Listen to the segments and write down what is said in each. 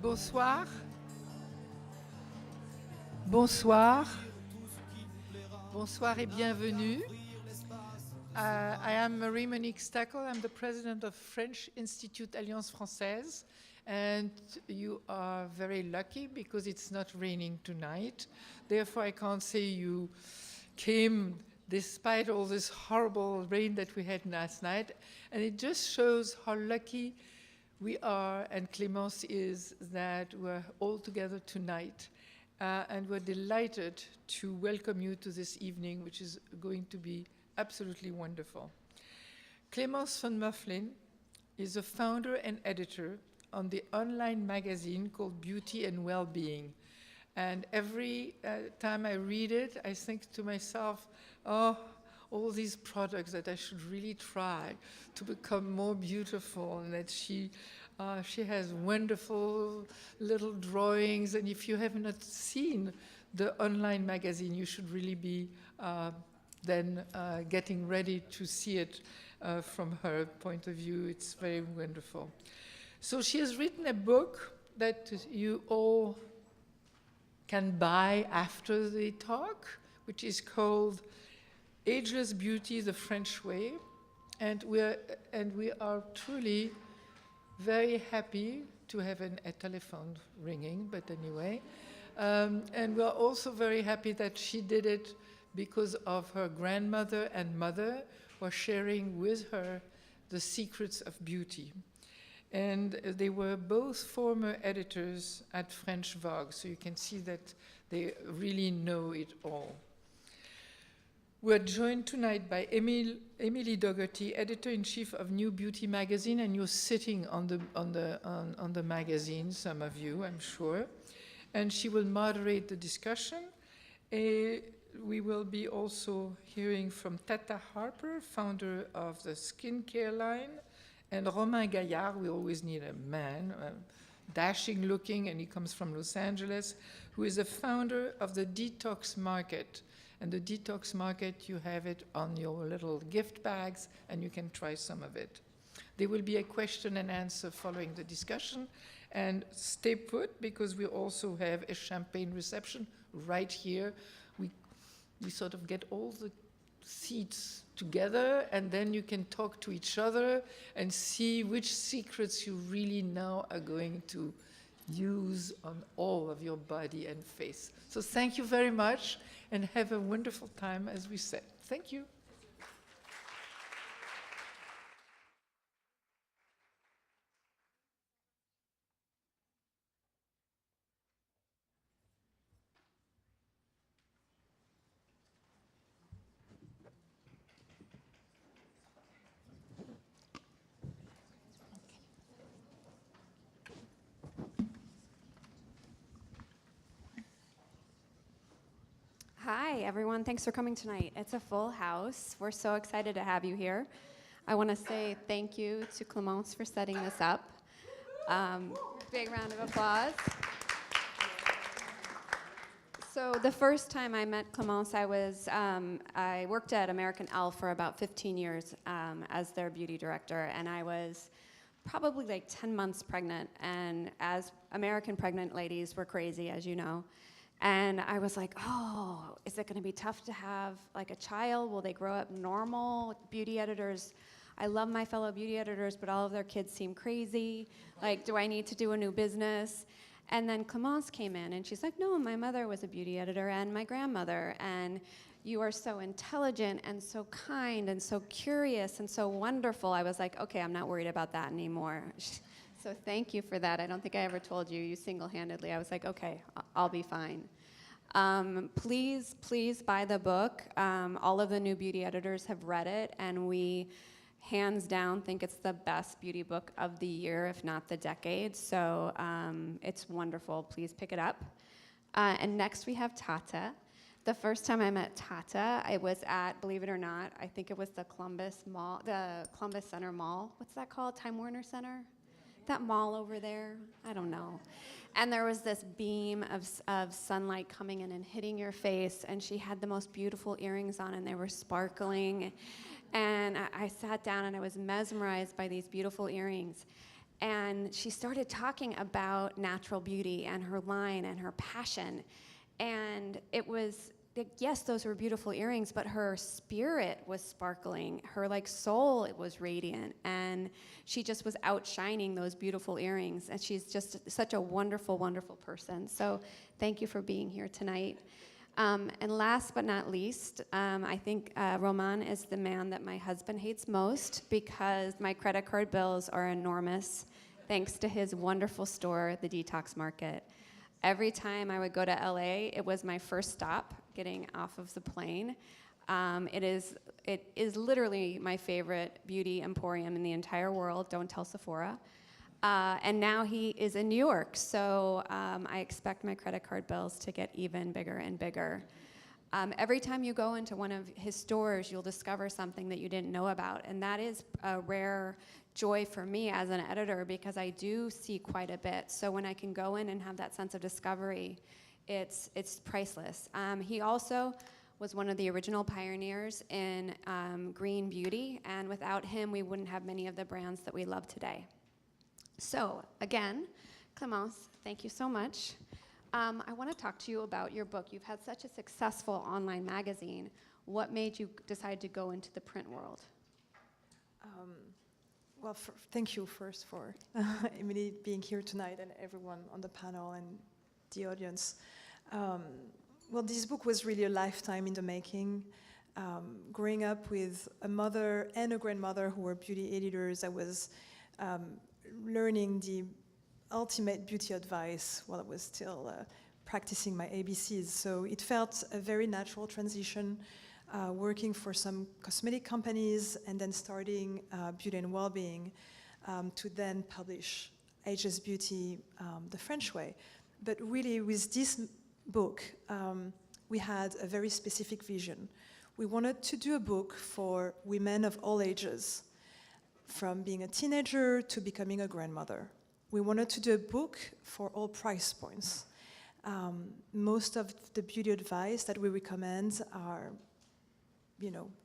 Bonsoir. Bonsoir. Bonsoir et bienvenue. I am Marie-Monique Stackel. I'm the president of French Institute Alliance Française. And you are very lucky because it's not raining tonight. Therefore, I can't say you came despite all this horrible rain that we had last night. And it just shows how lucky we are, and Clémence is, that we're all together tonight. And we're delighted to welcome you to this evening, which is going to be absolutely wonderful. Clémence von Mueffling is a founder and editor on the online magazine called Beauty and Wellbeing. And every time I read it, I think to myself, oh, all these products that I should really try to become more beautiful, and that she has wonderful little drawings. And if you have not seen the online magazine, you should really be then getting ready to see it from her point of view. It's very wonderful. So she has written a book that you all can buy after the talk, which is called Ageless Beauty the French Way. And we are truly very happy to have a telephone ringing, but anyway. And we're also very happy that she did it because of her grandmother and mother were sharing with her the secrets of beauty. And they were both former editors at French Vogue, so you can see that they really know it all. We're joined tonight by Emily Dougherty, editor-in-chief of New Beauty magazine, and you're sitting on the magazine, some of you, I'm sure. And she will moderate the discussion. We will be also hearing from Tata Harper, founder of the skincare line, and Romain Gaillard. We always need a man, dashing looking, and he comes from Los Angeles, who is the founder of the Detox Market. And the Detox Market, you have it on your little gift bags, and you can try some of it. There will be a question and answer following the discussion. And stay put, because we also have a champagne reception right here. We sort of get all the seats together, and then you can talk to each other and see which secrets you really now are going to use on all of your body and face. So thank you very much, and have a wonderful time, as we said. Thank you. Hi, everyone. Thanks for coming tonight. It's a full house. We're so excited to have you here. I want to say thank you to Clémence for setting this up. Big round of applause. So the first time I met Clémence, I worked at American Elf for about 15 years as their beauty director, and I was probably like 10 months pregnant, and as American pregnant ladies, we're crazy, as you know. And I was like, oh, is it gonna be tough to have like a child? Will they grow up normal? Beauty editors, I love my fellow beauty editors, but all of their kids seem crazy. Like, do I need to do a new business? And then Clémence came in and she's like, no, my mother was a beauty editor and my grandmother, and you are so intelligent and so kind and so curious and so wonderful. I was like, okay, I'm not worried about that anymore. So thank you for that. I don't think I ever told you single-handedly. I was like, okay, I'll be fine. Please, please buy the book. All of the new beauty editors have read it, and we, hands down, think it's the best beauty book of the year, if not the decade. So it's wonderful. Please pick it up. And next we have Tata. The first time I met Tata, I was at, believe it or not, I think it was the Columbus Mall, the Columbus Center Mall. What's that called? Time Warner Center? That mall over there? I don't know. And there was this beam of sunlight coming in and hitting your face, and she had the most beautiful earrings on, and they were sparkling. And I sat down, and I was mesmerized by these beautiful earrings. And she started talking about natural beauty and her line and her passion. And it was, yes, those were beautiful earrings, but her spirit was sparkling. Her soul, it was radiant. And she just was outshining those beautiful earrings. And she's just such a wonderful, wonderful person. So thank you for being here tonight. And last but not least, I think Roman is the man that my husband hates most because my credit card bills are enormous, thanks to his wonderful store, the Detox Market. Every time I would go to LA, it was my first stop getting off of the plane. It is literally my favorite beauty emporium in the entire world. Don't tell Sephora. And now he is in New York, so I expect my credit card bills to get even bigger and bigger. Every time you go into one of his stores, you'll discover something that you didn't know about, and that is a rare joy for me as an editor because I do see quite a bit. So when I can go in and have that sense of discovery, it's priceless. He also was one of the original pioneers in green beauty, and without him, we wouldn't have many of the brands that we love today. So again, Clémence, thank you so much. I want to talk to you about your book. You've had such a successful online magazine. What made you decide to go into the print world? Well, thank you first for Emily being here tonight and everyone on the panel and the audience. Well, this book was really a lifetime in the making. Growing up with a mother and a grandmother who were beauty editors, I was learning the ultimate beauty advice while I was still practicing my ABCs. So it felt a very natural transition, working for some cosmetic companies and then starting Beauty and Wellbeing to then publish Ageless Beauty the French way. But really with this book, we had a very specific vision. We wanted to do a book for women of all ages, from being a teenager to becoming a grandmother. We wanted to do a book for all price points. Most of the beauty advice that we recommend are,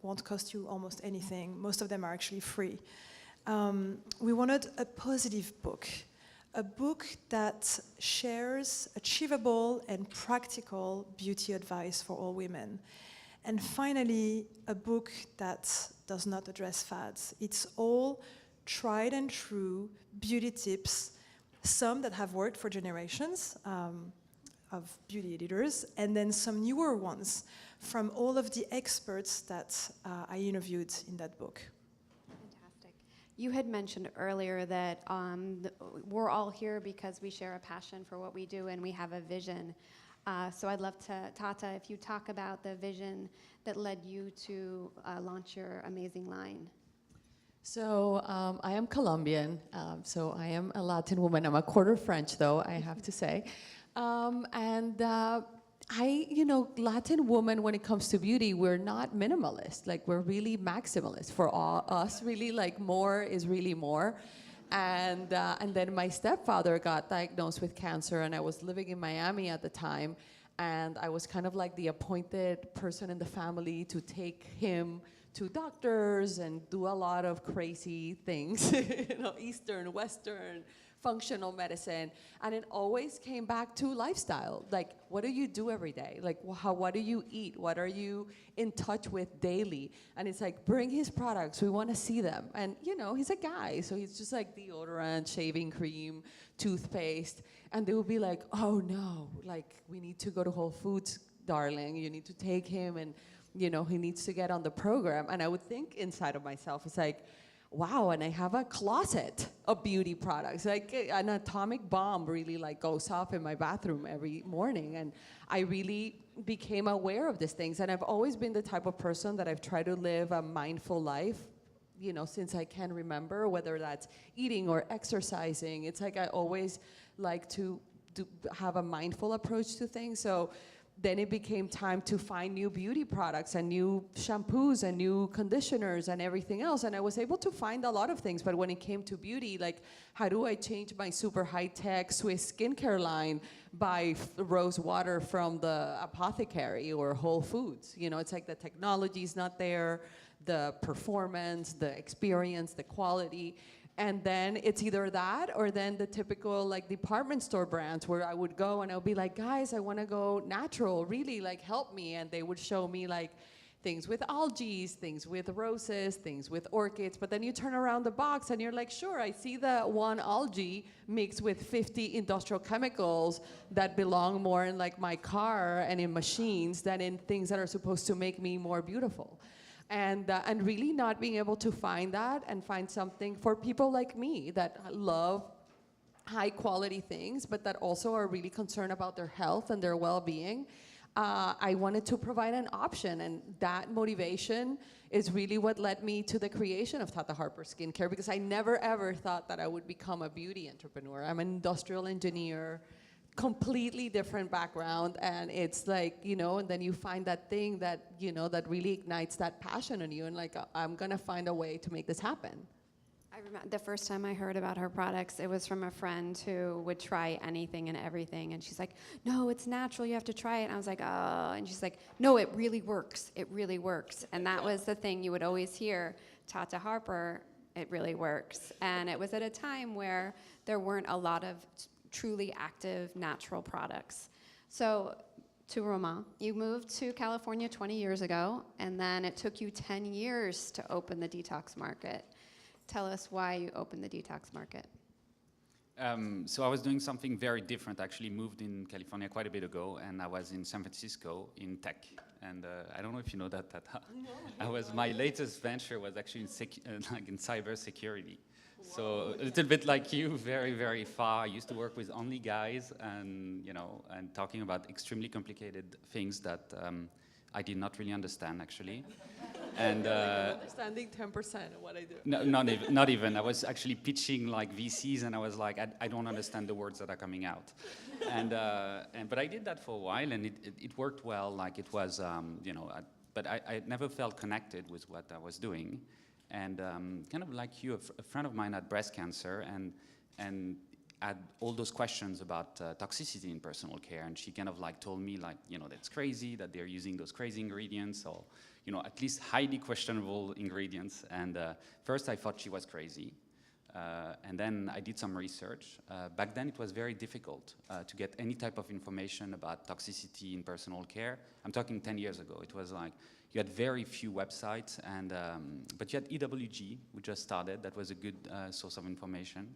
won't cost you almost anything. Most of them are actually free. We wanted a positive book, a book that shares achievable and practical beauty advice for all women. And finally, a book that does not address fads. It's all tried and true beauty tips, some that have worked for generations of beauty editors, and then some newer ones from all of the experts that I interviewed in that book. Fantastic. You had mentioned earlier that we're all here because we share a passion for what we do and we have a vision. So I'd love to, Tata, if you talk about the vision that led you to launch your amazing line. So I am Colombian, so I am a Latin woman. I'm a quarter French, though, I have to say. Latin women, when it comes to beauty, we're not minimalist. We're really maximalist. For us, really, more is really more. And then my stepfather got diagnosed with cancer, and I was living in Miami at the time, and I was kind of like the appointed person in the family to take him to doctors and do a lot of crazy things, Eastern, Western, functional medicine, and it always came back to lifestyle. What do you do every day? What do you eat? What are you in touch with daily? And it's bring his products, we want to see them. And he's a guy, so he's just deodorant, shaving cream, toothpaste, and they would be like, oh no, we need to go to Whole Foods, darling, you need to take him, and he needs to get on the program. And I would think inside of myself, it's wow, and I have a closet of beauty products. An atomic bomb really goes off in my bathroom every morning. And I really became aware of these things. And I've always been the type of person that I've tried to live a mindful life, since I can remember, whether that's eating or exercising. It's I always like to have a mindful approach to things. So then it became time to find new beauty products and new shampoos and new conditioners and everything else. And I was able to find a lot of things. But when it came to beauty, how do I change my super high-tech Swiss skincare line by rose water from the apothecary or Whole Foods? It's the technology's not there, the performance, the experience, the quality. And then it's either that or then the typical like department store brands where I would go and I would be like, guys, I want to go natural, really, like help me. And they would show me like things with algae, things with roses, things with orchids. But then you turn around the box and you're like, sure, I see the one algae mixed with 50 industrial chemicals that belong more in like my car and in machines than in things that are supposed to make me more beautiful. And really not being able to find that and find something for people like me that love high quality things, but that also are really concerned about their health and their well-being. I wanted to provide an option, and that motivation is really what led me to the creation of Tata Harper Skincare, because I never ever thought that I would become a beauty entrepreneur. I'm an industrial engineer, completely different background, and it's like, you know, and then you find that thing that, you know, that really ignites that passion in you, and like, I'm gonna find a way to make this happen. I remember the first time I heard about her products, it was from a friend who would try anything and everything, and she's like, no, it's natural, you have to try it. And I was like, oh, and she's like, no, it really works, it really works. And that was the thing you would always hear, Tata Harper, it really works. And it was at a time where there weren't a lot of truly active natural products. So to Romain, you moved to California 20 years ago, and then it took you 10 years to open the detox market. Tell us why you opened the detox market. So I was doing something very different. I actually moved in California quite a bit ago, and I was in San Francisco in tech. And I don't know if you know that. My latest venture was actually in cyber security. So a little bit like you, very, very far. I used to work with only guys, and and talking about extremely complicated things that I did not really understand, actually. And understanding 10% of what I do. No, not even. I was actually pitching like VCs, and I was like, I don't understand the words that are coming out. But I did that for a while, and it worked well. Like it was, but I never felt connected with what I was doing. And kind of like you, a friend of mine had breast cancer and had all those questions about toxicity in personal care. And she kind of like told me like, that's crazy that they're using those crazy ingredients, or, at least highly questionable ingredients. And first I thought she was crazy. And then I did some research. Back then it was very difficult to get any type of information about toxicity in personal care. I'm talking 10 years ago. It was like, you had very few websites, and but you had EWG, which just started. That was a good source of information.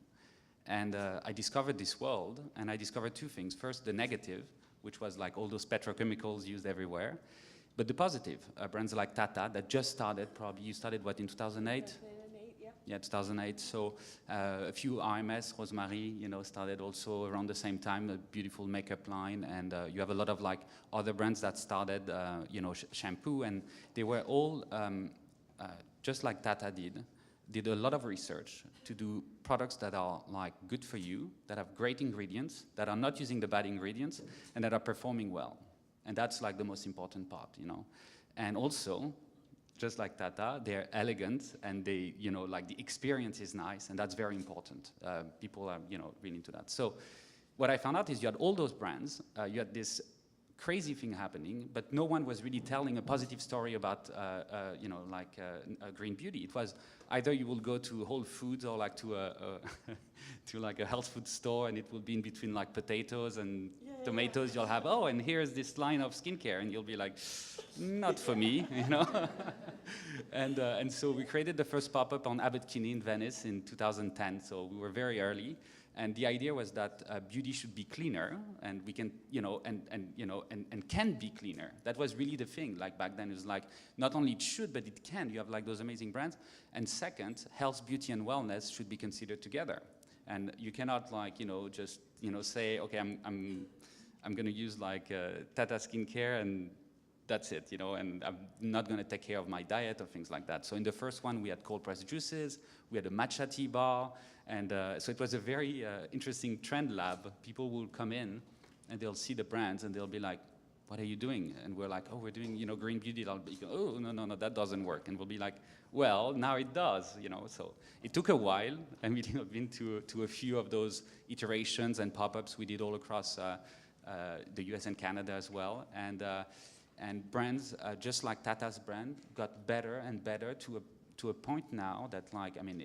And I discovered this world, and I discovered two things. First, the negative, which was like all those petrochemicals used everywhere. But the positive, brands like Tata that just started, probably you started what, in 2008? Yeah, 2008. So a few RMS, Rosemary, started also around the same time, a beautiful makeup line. And you have a lot of like other brands that started, shampoo, and they were all, just like Tata did a lot of research to do products that are like good for you, that have great ingredients, that are not using the bad ingredients, and that are performing well. And that's like the most important part, And also, just like Tata, they're elegant, and they, like the experience is nice, and that's very important. People are, really into that. So what I found out is you had all those brands, you had this crazy thing happening, but no one was really telling a positive story about, green beauty. It was either you will go to Whole Foods or like to a to like a health food store, and it will be in between like potatoes and tomatoes. You'll have, oh, and here's this line of skincare, and you'll be like, not for me, And so we created the first pop-up on Abbot Kinney in Venice in 2010. So we were very early. And the idea was that beauty should be cleaner, and we can, and can be cleaner. That was really the thing. Like back then, it was like not only it should, but it can. You have like those amazing brands. And second, health, beauty, and wellness should be considered together. And you cannot like just say, okay, I'm going to use like Tata skincare and that's it, and I'm not going to take care of my diet or things like that. So in the first one, we had cold pressed juices, we had a matcha tea bar, and so it was a very interesting trend lab. People will come in and they'll see the brands and they'll be like, what are you doing? And we're like, oh, we're doing, green beauty. They'll be, oh, no, that doesn't work. And we'll be like, well, now it does, So it took a while, and we've been to a few of those iterations and pop-ups we did all across the US and Canada as well. And brands, just like Tata's brand, got better and better to a point now that, like, I mean,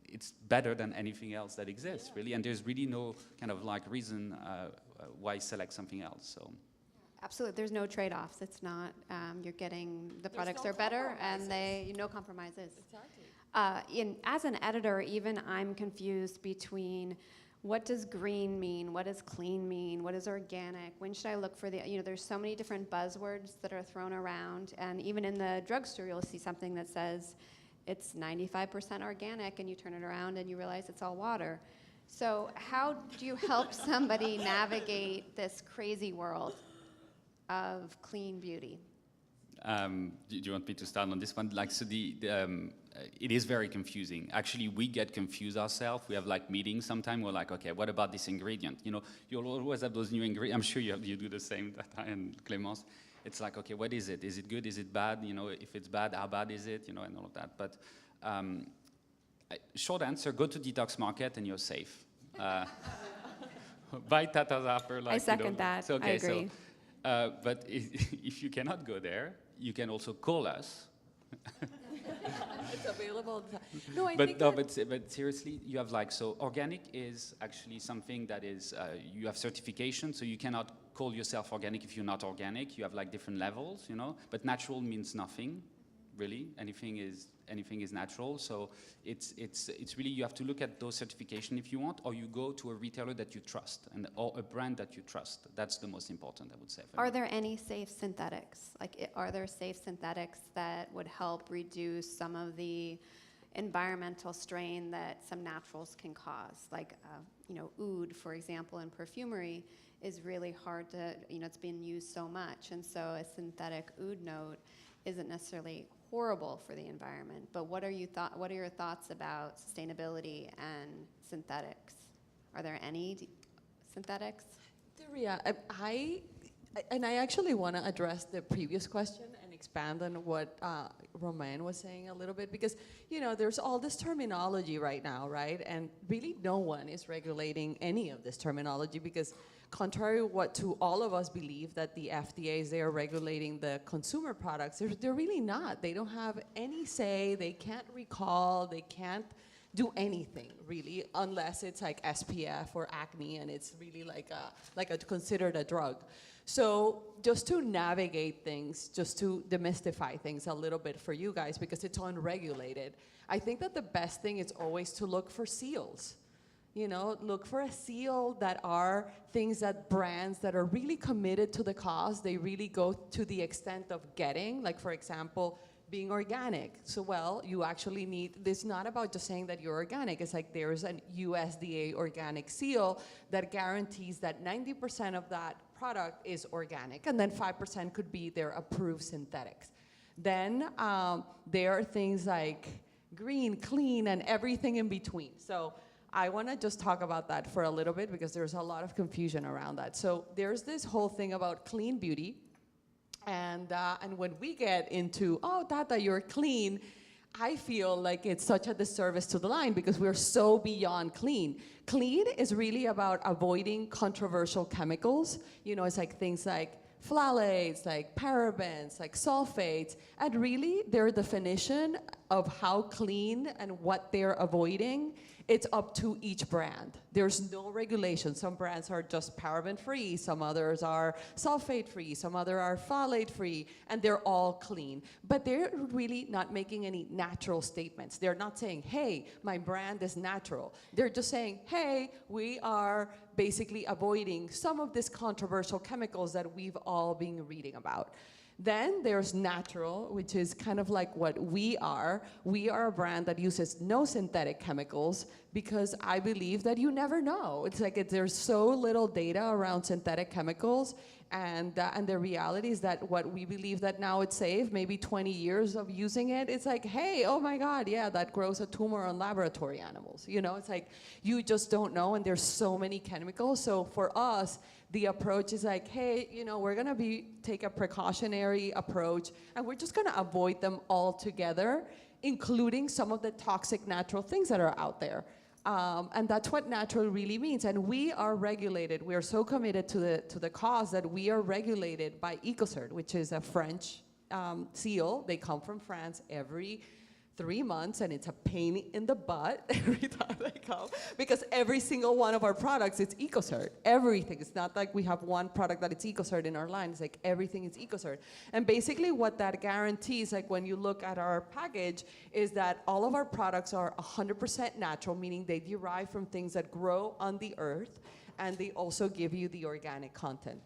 it's better than anything else that exists, really. And there's really no kind of like reason why select something else. So. Absolutely, there's no trade-offs. It's not, you're getting, the products are better and no compromises. Exactly. As an editor, even I'm confused between what does green mean, what does clean mean, what is organic, when should I look for there's so many different buzzwords that are thrown around, and even in the drugstore you'll see something that says it's 95% organic, and you turn it around and you realize it's all water. So how do you help somebody navigate this crazy world of clean beauty? Do you want me to start on this one? Like, so it is very confusing. Actually, we get confused ourselves. We have like meetings sometimes. We're like, okay, what about this ingredient? You know, you'll always have those new ingredients. I'm sure you do the same, and Clémence. It's like, okay, what is it? Is it good? Is it bad? You know, if it's bad, how bad is it? You know, and all of that. But short answer: go to detox market and you're safe. Buy Tata Zapper. Like, I second that. So, okay, I agree. So, but if you cannot go there, you can also call us. It's available. No, I but think no, but seriously, you have like, so organic is actually something that is you have certification, so you cannot call yourself organic if you're not organic. You have like different levels, you know. But natural means nothing, really. Anything is natural. So it's really, you have to look at those certifications if you want, or you go to a retailer that you trust or a brand that you trust. That's the most important, I would say. Are there any safe synthetics? Like, are there safe synthetics that would help reduce some of the environmental strain that some naturals can cause? Like, oud, for example, in perfumery is really hard to, it's been used so much. And so a synthetic oud note isn't necessarily horrible for the environment. But what are your thoughts about sustainability and synthetics? Are there any synthetics? I actually want to address the previous question and expand on what Romain was saying a little bit, because there's all this terminology right now, right? And really no one is regulating any of this terminology, because contrary what to all of us believe that the FDA is there regulating the consumer products, they're really not. They don't have any say. They can't recall. They can't do anything really, unless it's like SPF or acne, and it's really like considered a drug. So just to navigate things, just to demystify things a little bit for you guys, because it's unregulated, I think that the best thing is always to look for seals. Look for a seal that are things that brands that are really committed to the cause, they really go to the extent of getting, like for example, being organic. So, well, you actually need, this is not about just saying that you're organic. It's like there's an USDA organic seal that guarantees that 90% of that product is organic, and then 5% could be their approved synthetics. Then there are things like green, clean, and everything in between. So I want to just talk about that for a little bit, because there's a lot of confusion around that. So there's this whole thing about clean beauty, and when we get into, oh, Tata, you're clean, I feel like it's such a disservice to the line, because we're so beyond clean. Clean is really about avoiding controversial chemicals. It's like things like phthalates, like parabens, like sulfates, and really their definition of how clean and what they're avoiding, it's up to each brand. There's no regulation. Some brands are just paraben-free, some others are sulfate-free, some others are phthalate-free, and they're all clean. But they're really not making any natural statements. They're not saying, hey, my brand is natural. They're just saying, hey, we are basically avoiding some of these controversial chemicals that we've all been reading about. Then there's natural, which is kind of like what we are. We are a brand that uses no synthetic chemicals, because I believe that you never know. It's like there's so little data around synthetic chemicals, and the reality is that what we believe that now it's safe, maybe 20 years of using it, it's like, hey, oh my God, yeah, that grows a tumor on laboratory animals. It's like you just don't know, and there's so many chemicals. So for us, the approach is like, hey, we're gonna take a precautionary approach, and we're just gonna avoid them altogether, including some of the toxic natural things that are out there. And that's what natural really means. And we are regulated. We are so committed to the cause that we are regulated by EcoCert, which is a French seal. They come from France. Every 3 months, and it's a pain in the butt every time I come, because every single one of our products, it's EcoCert. Everything. It's not like we have one product that it's EcoCert in our line. It's like everything is EcoCert. And basically what that guarantees, like when you look at our package, is that all of our products are 100% natural, meaning they derive from things that grow on the earth, and they also give you the organic content.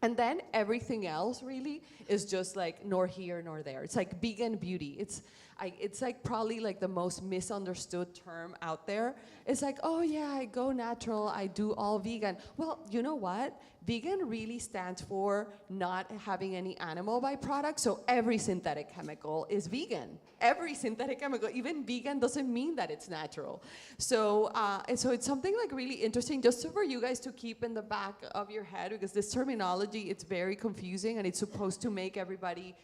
And then everything else really is just like nor here nor there. It's like vegan beauty. It's like probably like the most misunderstood term out there. It's like, oh yeah, I go natural, I do all vegan. Well, you know what? Vegan really stands for not having any animal byproducts, so every synthetic chemical is vegan. Every synthetic chemical, even vegan doesn't mean that it's natural. So, and so it's something like really interesting just for you guys to keep in the back of your head, because this terminology, it's very confusing, and it's supposed to make everybody,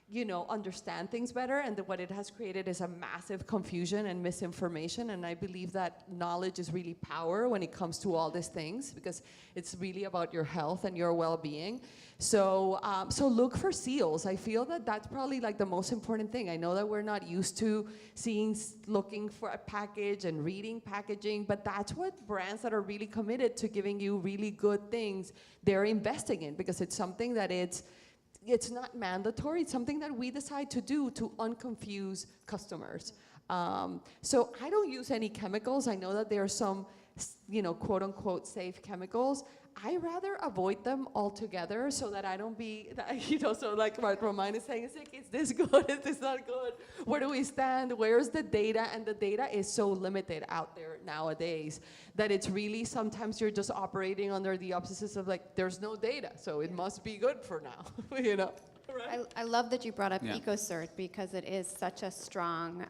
you know, understand things better, and what it has created is a massive confusion and misinformation. And I believe that knowledge is really power when it comes to all these things, because it's really about your health and your well-being. So, so look for seals. I feel that that's probably like the most important thing. I know that we're not used to looking for a package and reading packaging, but that's what brands that are really committed to giving you really good things, they're investing in, because it's something that it's not mandatory. It's something that we decide to do to unconfuse customers. So I don't use any chemicals. I know that there are some, you know, quote unquote safe chemicals. I rather avoid them altogether so that I don't be, you know, so like what Romain is saying, it's like, is this good? Is this not good? Where do we stand? Where's the data? And the data is so limited out there nowadays that it's really, sometimes you're just operating under the auspices of like, there's no data, so it must be good for now, you know? Right? I love that you brought up Yeah. EcoCert, because it is such a strong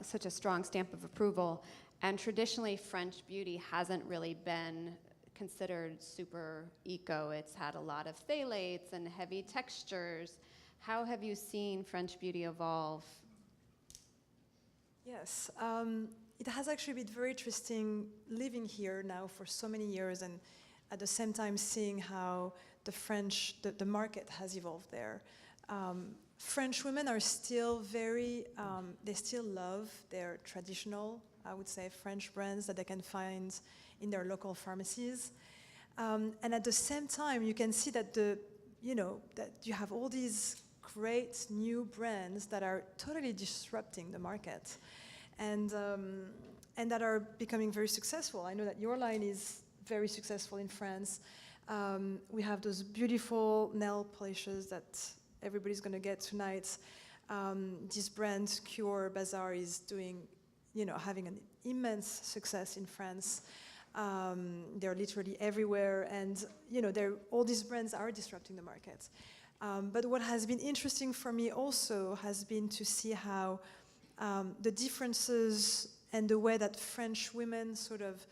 stamp of approval. And traditionally, French beauty hasn't really been considered super eco. It's had a lot of phthalates and heavy textures. How have you seen French beauty evolve? Yes, it has actually been very interesting living here now for so many years, and at the same time seeing how the market has evolved there. French women are still very, they still love their traditional, I would say, French brands that they can find in their local pharmacies. And at the same time, you can see that that you have all these great new brands that are totally disrupting the market, and that are becoming very successful. I know that your line is very successful in France. We have those beautiful nail polishes that everybody's going to get tonight. This brand, Cure Bazaar, is doing, having an immense success in France. They're literally everywhere, and all these brands are disrupting the market. But what has been interesting for me also has been to see how the differences and the way that French women sort of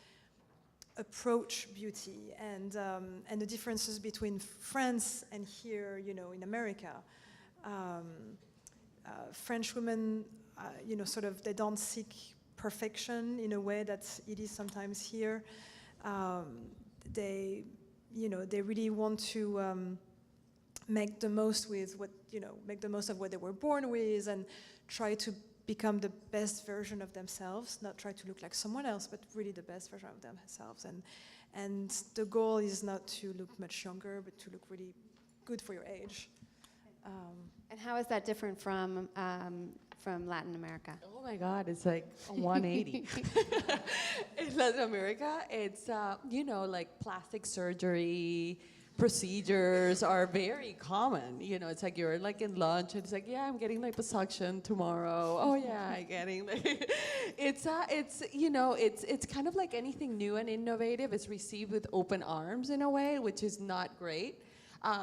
approach beauty, and the differences between France and here, in America. French women, sort of, they don't seek perfection in a way that it is sometimes here. They really want to make the most make the most of what they were born with, and try to become the best version of themselves, not try to look like someone else, but really the best version of themselves. And the goal is not to look much younger, but to look really good for your age. And how is that different from Latin America? Oh my God, it's like a 180. In Latin America, it's, like plastic surgery procedures are very common. It's like you're like in lunch, and it's like, yeah, I'm getting liposuction tomorrow. Oh yeah, I'm getting like, it's kind of like anything new and innovative is received with open arms in a way, which is not great.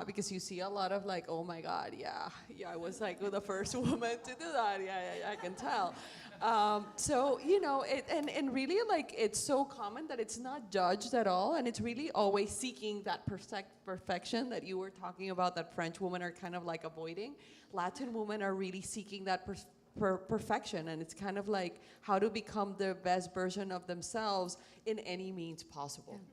Because you see a lot of like, oh my God, yeah, I was like the first woman to do that. Yeah, I can tell. So, and really like it's so common that it's not judged at all, and it's really always seeking that perfection that you were talking about, that French women are kind of like avoiding. Latin women are really seeking that perfection, and it's kind of like how to become the best version of themselves in any means possible. Yeah.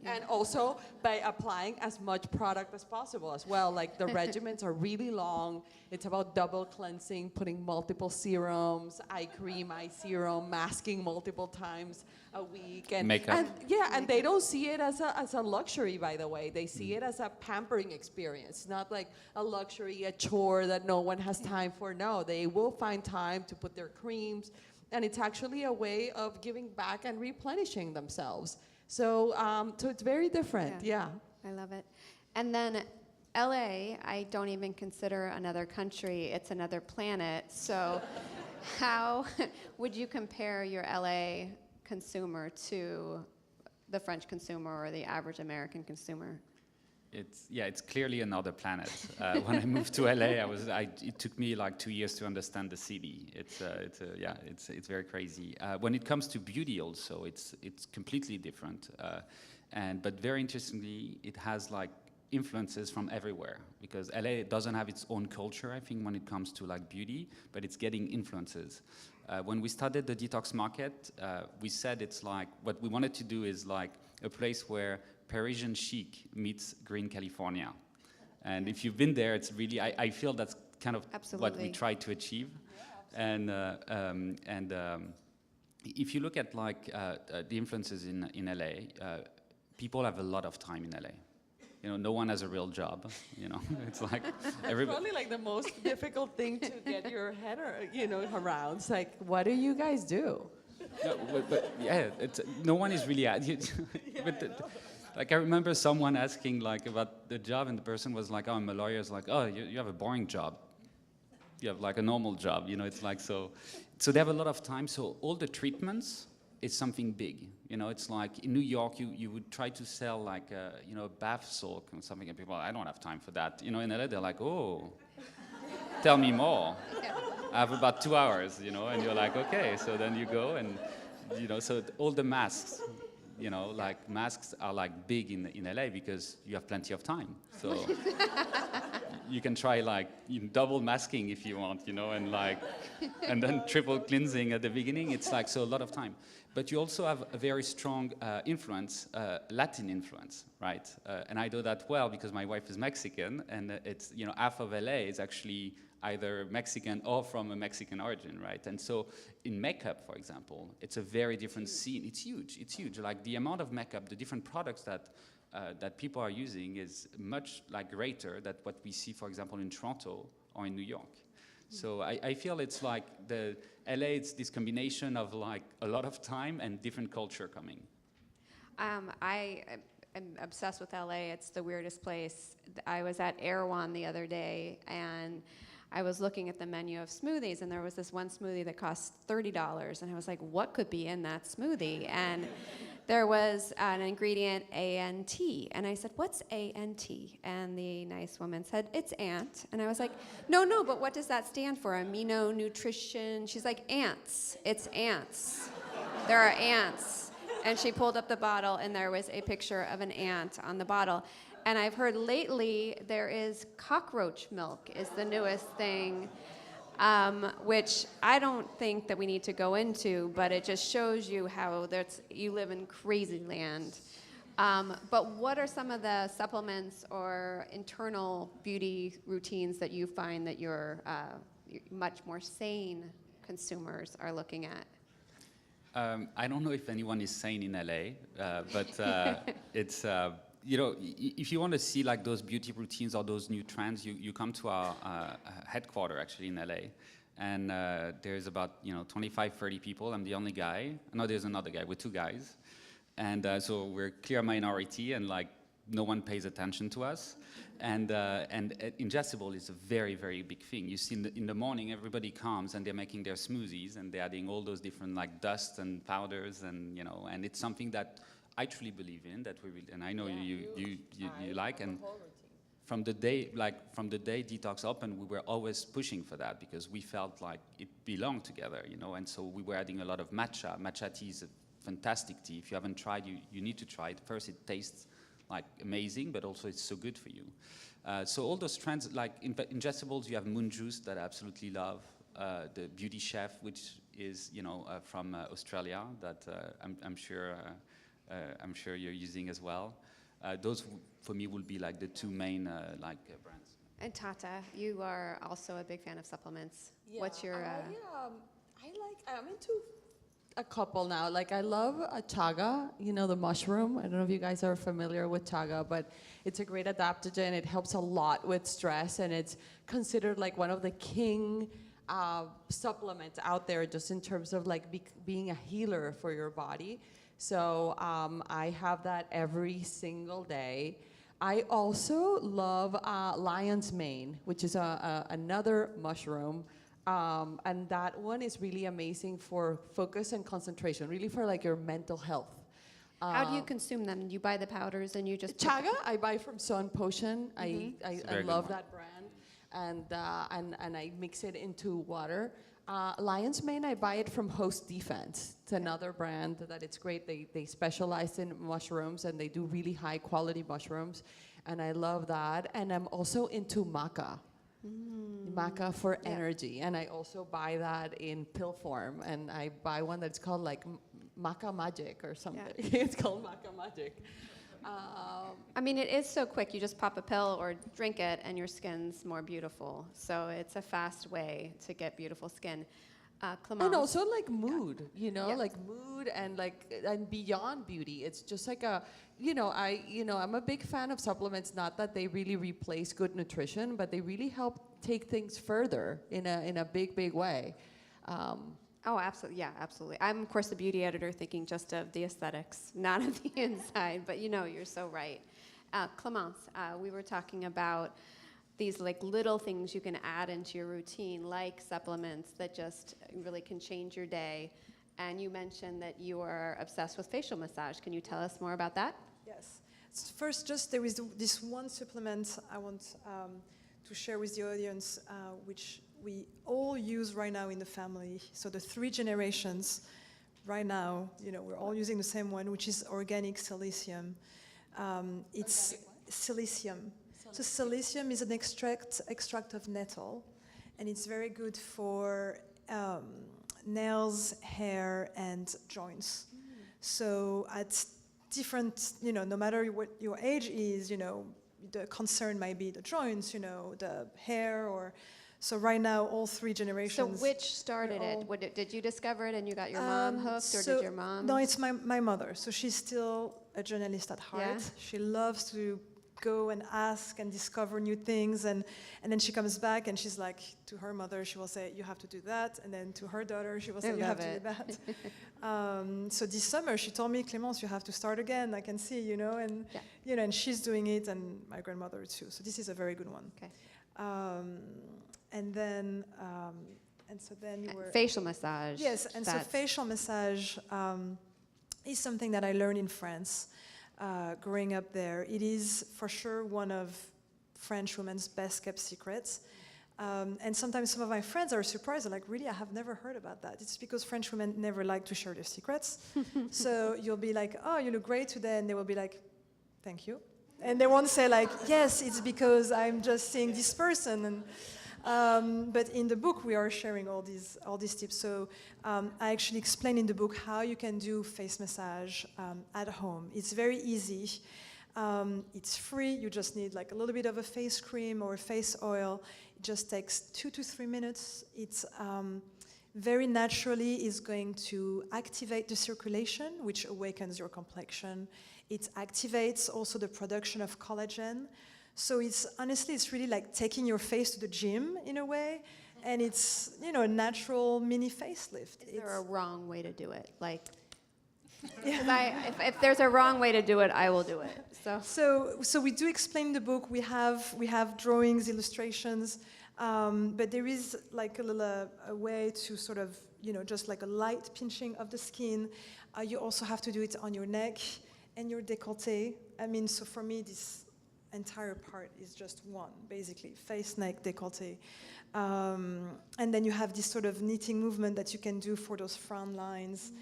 And also by applying as much product as possible as well. Like the regimens are really long. It's about double cleansing, putting multiple serums, eye cream, eye serum, masking multiple times a week. And, Makeup. and they don't see it as a luxury, by the way. They see it as a pampering experience, not like a luxury, a chore that no one has time for. No, they will find time to put their creams. And it's actually a way of giving back and replenishing themselves. So, so it's very different, yeah. I love it. And then LA, I don't even consider another country, it's another planet. So how would you compare your LA consumer to the French consumer or the average American consumer? It's clearly another planet. When I moved to LA, it took me like 2 years to understand the city. It's very crazy. When it comes to beauty, also, it's completely different. But very interestingly, it has like influences from everywhere, because LA doesn't have its own culture, I think, when it comes to like beauty, but it's getting influences. When we started the detox market, we said it's like what we wanted to do is like a place where Parisian chic meets green California. And if you've been there, it's really, I feel that's kind of what we try to achieve. Yeah, and if you look at like the influences in LA, people have a lot of time in LA. You know, no one has a real job, you know. It's like everybody. Probably like the most difficult thing to get your head, around. It's like, what do you guys do? No, but yeah, no one is really like I remember someone asking like about the job, and the person was like, "Oh, I'm a lawyer." It's like, "Oh, you have a boring job. You have like a normal job." You know, it's like so they have a lot of time. So all the treatments is something big. You know, it's like in New York, you would try to sell like a bath salt or something, and people, I don't have time for that. You know, in LA, they're like, "Oh, tell me more." I have about 2 hours, you know, and you're like, okay. So then you go and, so all the masks, like masks are like big in LA because you have plenty of time. So you can try like double masking if you want, and then triple cleansing at the beginning. It's like, so a lot of time. But you also have a very strong influence, Latin influence, right? And I know that well because my wife is Mexican, and it's, half of LA is actually either Mexican or from a Mexican origin, right? And so in makeup, for example, it's a very different scene. It's huge. Like the amount of makeup, the different products that people are using is much like greater than what we see, for example, in Toronto or in New York. So I feel it's like the LA, it's this combination of like a lot of time and different culture coming. I'm obsessed with LA. It's the weirdest place. I was at Erewhon the other day, and I was looking at the menu of smoothies, and there was this one smoothie that cost $30, and I was like, what could be in that smoothie? And there was an ingredient, ANT, and I said, what's ANT? And the nice woman said, it's ant. And I was like, no, but what does that stand for? Amino nutrition? She's like, ants. It's ants. There are ants. And she pulled up the bottle, and there was a picture of an ant on the bottle. And I've heard lately there is cockroach milk is the newest thing, which I don't think that we need to go into, but it just shows you how you live in crazy land. But what are some of the supplements or internal beauty routines that you find that your much more sane consumers are looking at? I don't know if anyone is sane in LA, but it's... if you want to see like those beauty routines or those new trends, you come to our headquarters actually in LA, and there's about 25, 30 people. I'm the only guy. No, there's another guy. We're two guys, and so we're clear minority, and like no one pays attention to us. And ingestible is a very, very big thing. You see in the morning, everybody comes and they're making their smoothies and they're adding all those different like dust and powders, and and it's something that I truly believe in, that we will, and I know you like, and from the day Detox opened, we were always pushing for that because we felt like it belonged together, and so we were adding a lot of matcha. Matcha tea is a fantastic tea. If you haven't tried, you need to try it. First, it tastes like amazing, but also it's so good for you. So all those trends, like ingestibles, you have Moon Juice that I absolutely love. The Beauty Chef, which is from Australia, that I'm sure I'm sure you're using as well. Those, for me, will be like the two main brands. And Tata, you are also a big fan of supplements. What's your... I'm into a couple now. Like I love chaga, you know, the mushroom. I don't know if you guys are familiar with chaga, but it's a great adaptogen. It helps a lot with stress, and it's considered like one of the king supplements out there, just in terms of like being a healer for your body. So I have that every single day. I also love lion's mane, which is another mushroom. And that one is really amazing for focus and concentration, really for like your mental health. How do you consume them? You buy the powders and you just... Chaga, I buy from Sun Potion. I love that brand. And I mix it into water. Lion's Mane, I buy it from Host Defense. It's another brand that it's great. They specialize in mushrooms, and they do really high quality mushrooms. And I love that. And I'm also into maca. Maca for energy. And I also buy that in pill form. And I buy one that's called like Maca Magic or something. Yeah. It's called Maca Magic. I mean, it is so quick. You just pop a pill or drink it, and your skin's more beautiful. So it's a fast way to get beautiful skin. Clémence. And also like mood, you know, like mood and beyond beauty. It's just like I'm a big fan of supplements. Not that they really replace good nutrition, but they really help take things further in a big way. Oh, absolutely. Yeah, absolutely. I'm, of course, the beauty editor, thinking just of the aesthetics, not of the inside. But you're so right. Clémence, we were talking about these like little things you can add into your routine, like supplements that just really can change your day. And you mentioned that you are obsessed with facial massage. Can you tell us more about that? Yes. So first, just there is this one supplement I want to share with the audience, which we all use right now in the family. So the 3 generations right now, we're all using the same one, which is organic silicium. It's silicium. So silicium is an extract of nettle, and it's very good for nails, hair, and joints. So at different, no matter what your age is, the concern might be the joints, the hair, or... So right now, all 3 generations... So which started it? Did you discover it and you got your mom hooked, or did your mom... No, it's my mother. So she's still a journalist at heart. Yeah. She loves to go and ask and discover new things. And then she comes back and she's like, to her mother, she will say, you have to do that. And then to her daughter, she will say, you have to do that. So this summer, she told me, Clémence, you have to start again. I can see, and and she's doing it, and my grandmother too. So this is a very good one. Okay. And then you were... Facial massage. Yes, and so facial massage is something that I learned in France, growing up there. It is, for sure, one of French women's best-kept secrets. And sometimes some of my friends are surprised. They're like, really, I have never heard about that. It's because French women never like to share their secrets. So you'll be like, oh, you look great today. And they will be like, thank you. And they won't say like, yes, it's because I'm just seeing this person. And but in the book, we are sharing all these tips. So I actually explain in the book how you can do face massage at home. It's very easy. It's free. You just need like a little bit of a face cream or a face oil. It just takes 2 to 3 minutes. It's very naturally is going to activate the circulation, which awakens your complexion. It activates also the production of collagen. So it's really like taking your face to the gym in a way, and it's a natural mini facelift. Is there a wrong way to do it? Like, if there's a wrong way to do it, I will do it. So we do explain in the book. We have drawings, illustrations, but there is like a way to sort of just like a light pinching of the skin. You also have to do it on your neck and your décolleté. I mean, so for me, this entire part is just one, basically, face, neck, décolleté. And then you have this sort of knitting movement that you can do for those frown lines,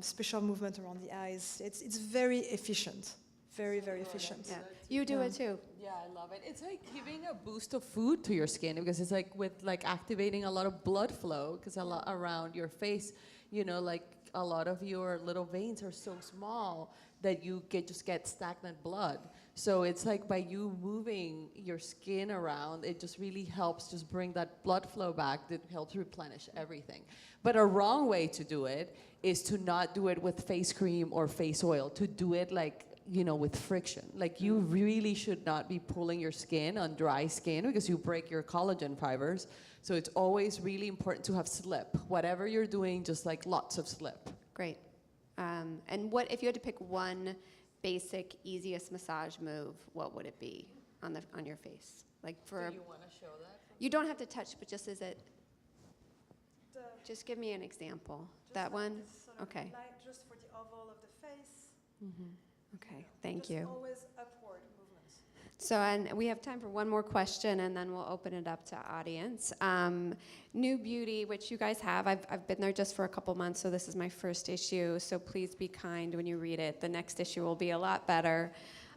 special movement around the eyes. It's very efficient, very, very efficient. Yeah. You do it too. Yeah, I love it. It's like giving a boost of food to your skin, because it's like with like activating a lot of blood flow, because a lot around your face, like a lot of your little veins are so small that you just get stagnant blood. So it's like by you moving your skin around, it just really helps just bring that blood flow back that helps replenish everything. But a wrong way to do it is to not do it with face cream or face oil, to do it like, you know, with friction. Like you really should not be pulling your skin on dry skin because you break your collagen fibers. So it's always really important to have slip. Whatever you're doing, just like lots of slip. Great. And what if you had to pick one basic, easiest massage move? What would it be on your face? Like for. Do you want to show that? You don't have to touch, but just just give me an example. That one. Okay. Just for the oval of the face. Okay. Thank you. Always upward movements. So, and we have time for one more question, and then we'll open it up to audience. New Beauty, which you guys have, I've been there just for a couple months, so this is my first issue, so please be kind when you read it. The next issue will be a lot better.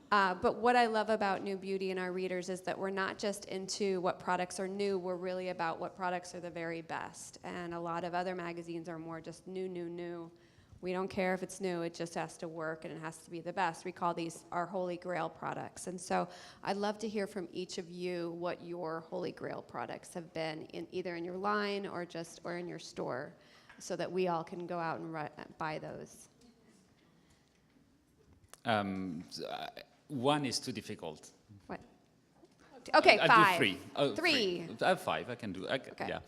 But what I love about New Beauty and our readers is that we're not just into what products are new, we're really about what products are the very best. And a lot of other magazines are more just new. We don't care if it's new, it just has to work and it has to be the best. We call these our Holy Grail products. And so I'd love to hear from each of you what your Holy Grail products have been, either in your line or in your store, so that we all can go out and buy those. One is too difficult. What? Okay, I'll five. do three. Oh, Three. I have five. I can do. Okay. Yeah.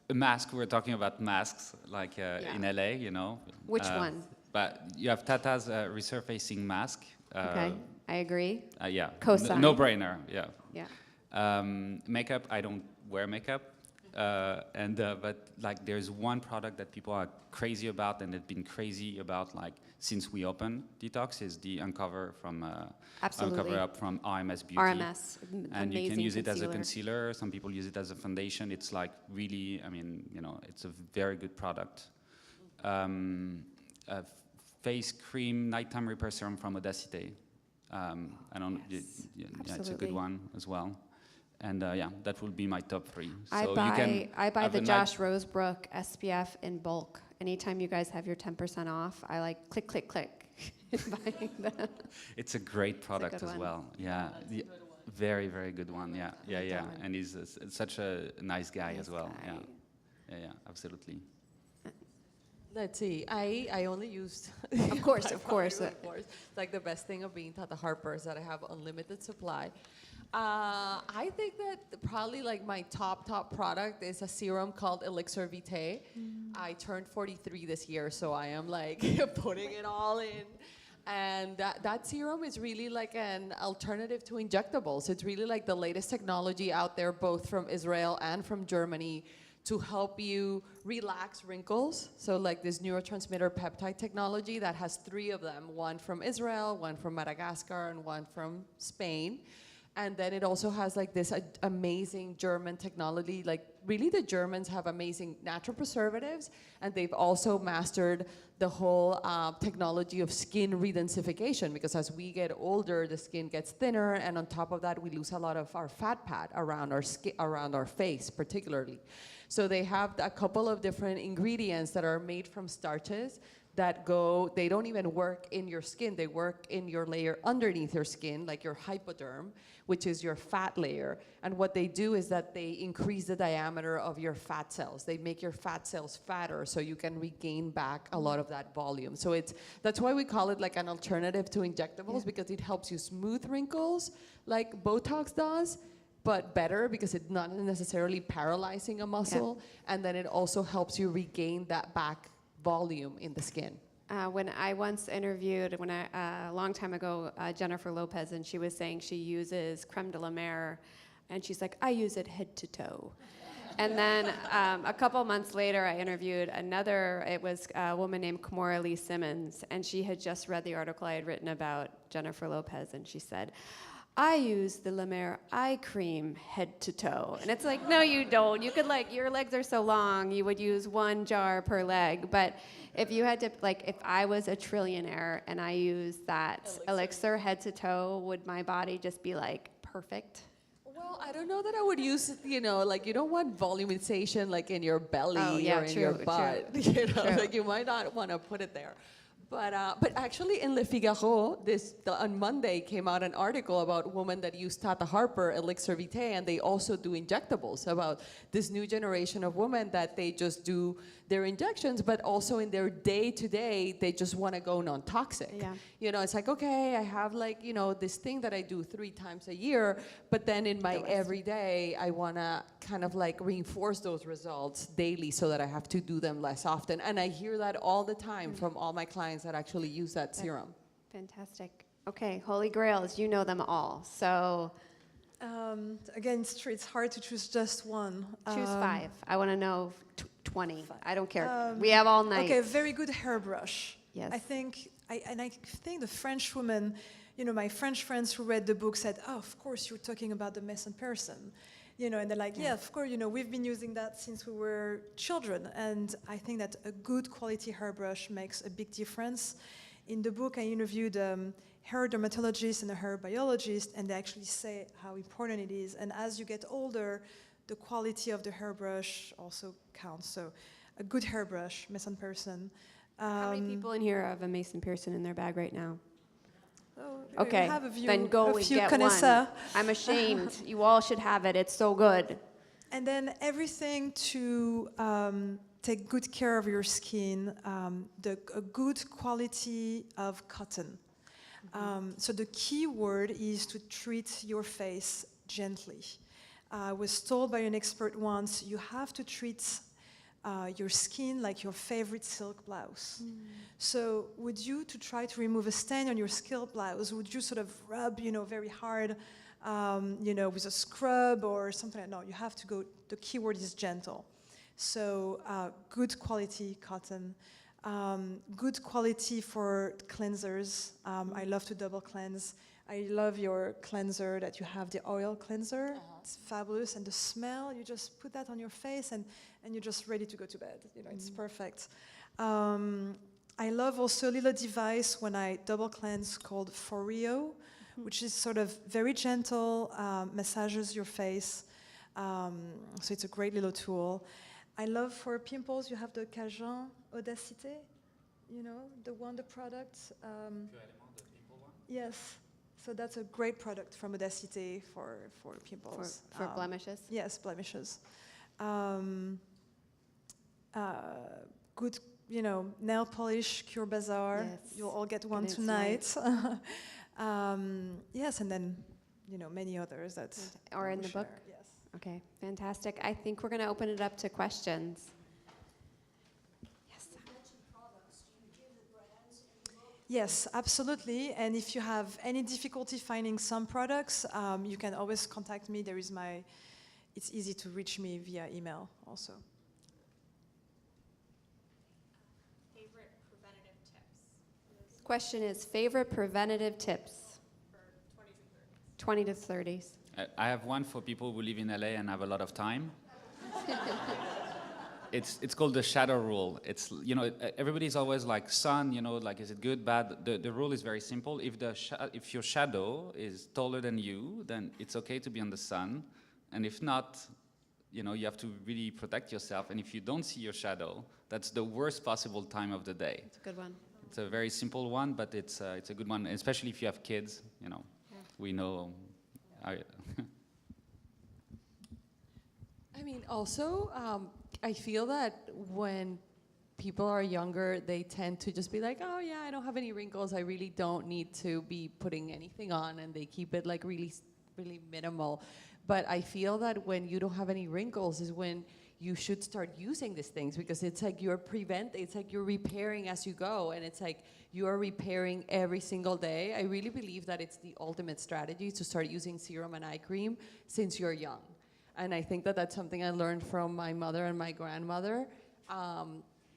A mask. We're talking about masks, like in LA, you know. Which one? But you have Tata's resurfacing mask. Okay, I agree. Yeah. Co-sign. No brainer. Yeah. Yeah. Makeup. I don't wear makeup. But like there's one product that people are crazy about and have been crazy about like since we opened Detox is the Uncover from Absolutely. Uncover Up from RMS Beauty. RMS, and you can use it as a concealer. concealer. Some people use it as a foundation. It's like really, I mean, you know, it's a very good product. A face cream nighttime repair serum from Audacité. I don't. Yes, yeah, it's a absolutely. good one as well. And yeah, that will be my top three. I So buy have the a Josh Rosebrook SPF in bulk. Anytime you guys have your 10% off, I like click buying them. It's a great product good as one. well. Yeah, very, very good one. Yeah, yeah. one. And he's such a nice guy Nice as well. guy. Yeah, absolutely. Let's see. I only used. Of course. Like the best thing of being Tata Harper is that I have unlimited supply. I think that probably like my top product is a serum called Elixir Vitae. I turned 43 this year, so I am like putting it all in. And that serum is really like an alternative to injectables. It's really like the latest technology out there, both from Israel and from Germany, to help you relax wrinkles. So like this neurotransmitter peptide technology that has 3 of them, one from Israel, one from Madagascar, and one from Spain. And then it also has like this amazing German technology. Like really the Germans have amazing natural preservatives, and they've also mastered the whole technology of skin redensification, because as we get older, the skin gets thinner, and on top of that, we lose a lot of our fat pad around our skin, around our face particularly. So they have a couple of different ingredients that are made from starches that they don't even work in your skin, they work in your layer underneath your skin, like your hypoderm, which is your fat layer. And what they do is that they increase the diameter of your fat cells. They make your fat cells fatter so you can regain back a lot of that volume. So that's why we call it like an alternative to injectables, because it helps you smooth wrinkles like Botox does, but better because it's not necessarily paralyzing a muscle. And then it also helps you regain that back volume in the skin. When I once interviewed, a long time ago, Jennifer Lopez, and she was saying she uses creme de la mer, and she's like, I use it head to toe. And then a couple months later, I interviewed it was a woman named Kimora Lee Simmons, and she had just read the article I had written about Jennifer Lopez, and she said, I use the La Mer eye cream head to toe. And it's like, no, you don't. You could your legs are so long, you would use 1 jar per leg. But if you had to, if I was a trillionaire and I used that elixir head to toe, would my body just be perfect? Well, I don't know that I would use it, you know, like you don't want volumization like in your belly Oh, yeah, or in true, your true, butt. You know, true. like you might not want to put it there. But actually in Le Figaro, on Monday came out an article about women that use Tata Harper Elixir Vitae, and they also do injectables, about this new generation of women that they just do their injections, but also in their day-to-day, they just want to go non-toxic. Yeah. You know, it's like, okay, I have like, you know, this thing that I do 3 times a year, but then in my everyday, I want to kind of like reinforce those results daily so that I have to do them less often. And I hear that all the time from all my clients that actually use that serum. Fantastic. Okay, Holy Grails, you know them all. So Again, it's hard to choose just one. choose 5. I want to know 20. I don't care. We have all night. Okay, very good hairbrush. Yes. I think the French woman, you know, my French friends who read the book said, "Oh, of course you're talking about the Mason person," you know, and they're like, "Yeah, of course, you know, we've been using that since we were children." And I think that a good quality hairbrush makes a big difference. In the book, I interviewed hair dermatologist and a hair biologist, and they actually say how important it is. And as you get older, the quality of the hairbrush also counts. So a good hairbrush, Mason person. How many people in here have a Mason Pearson in their bag right now? Oh, Okay, we have a few, then go a and few get connoisseurs. one. I'm ashamed. You all should have it. It's so good. And then everything to take good care of your skin, a good quality of cotton. So the key word is to treat your face gently. I was told by an expert once, you have to treat your skin like your favorite silk blouse. So would you, to try to remove a stain on your silk blouse, would you sort of rub, you know, very hard, you know, with a scrub or something like that? No, you have to go, the key word is gentle. So good quality cotton, good quality for cleansers. I love to double cleanse. I love your cleanser that you have, the oil cleanser. It's fabulous. And the smell, you just put that on your face and you're just ready to go to bed. You know, it's perfect. I love also a little device when I double cleanse called Foreo, which is sort of very gentle, massages your face. So it's a great little tool. I love for pimples, you have the Cajun Audacité, you know, the product. Yes. So that's a great product from Audacité for pimples. For blemishes? Yes, blemishes. Good, you know, nail polish, Cure Bazaar. Yes. You'll all get one Good tonight. Yes, and then, you know, many others that Or in we the book? share, yes. Okay, fantastic. I think we're going to open it up to questions. Yes. Yes, absolutely. And if you have any difficulty finding some products, you can always contact me. It's easy to reach me via email also. Favorite preventative tips? Question is favorite preventative tips? For 20 to 30. 20 to 30s. I have one for people who live in LA and have a lot of time. It's called the shadow rule. It's, you know, everybody's always like, sun, you know, like, is it good, bad? The rule is very simple. If your shadow is taller than you, then it's okay to be on the sun. And if not, you know, you have to really protect yourself. And if you don't see your shadow, that's the worst possible time of the day. It's a good one. It's a very simple one, but it's a good one, especially if you have kids, you know. Yeah. We know. I mean, also, I feel that when people are younger, they tend to just be like, oh yeah, I don't have any wrinkles. I really don't need to be putting anything on, and they keep it like really, really minimal. But I feel that when you don't have any wrinkles is when you should start using these things, because it's like it's like you're repairing as you go, and it's like you are repairing every single day. I really believe that it's the ultimate strategy to start using serum and eye cream since you're young. And I think that that's something I learned from my mother and my grandmother.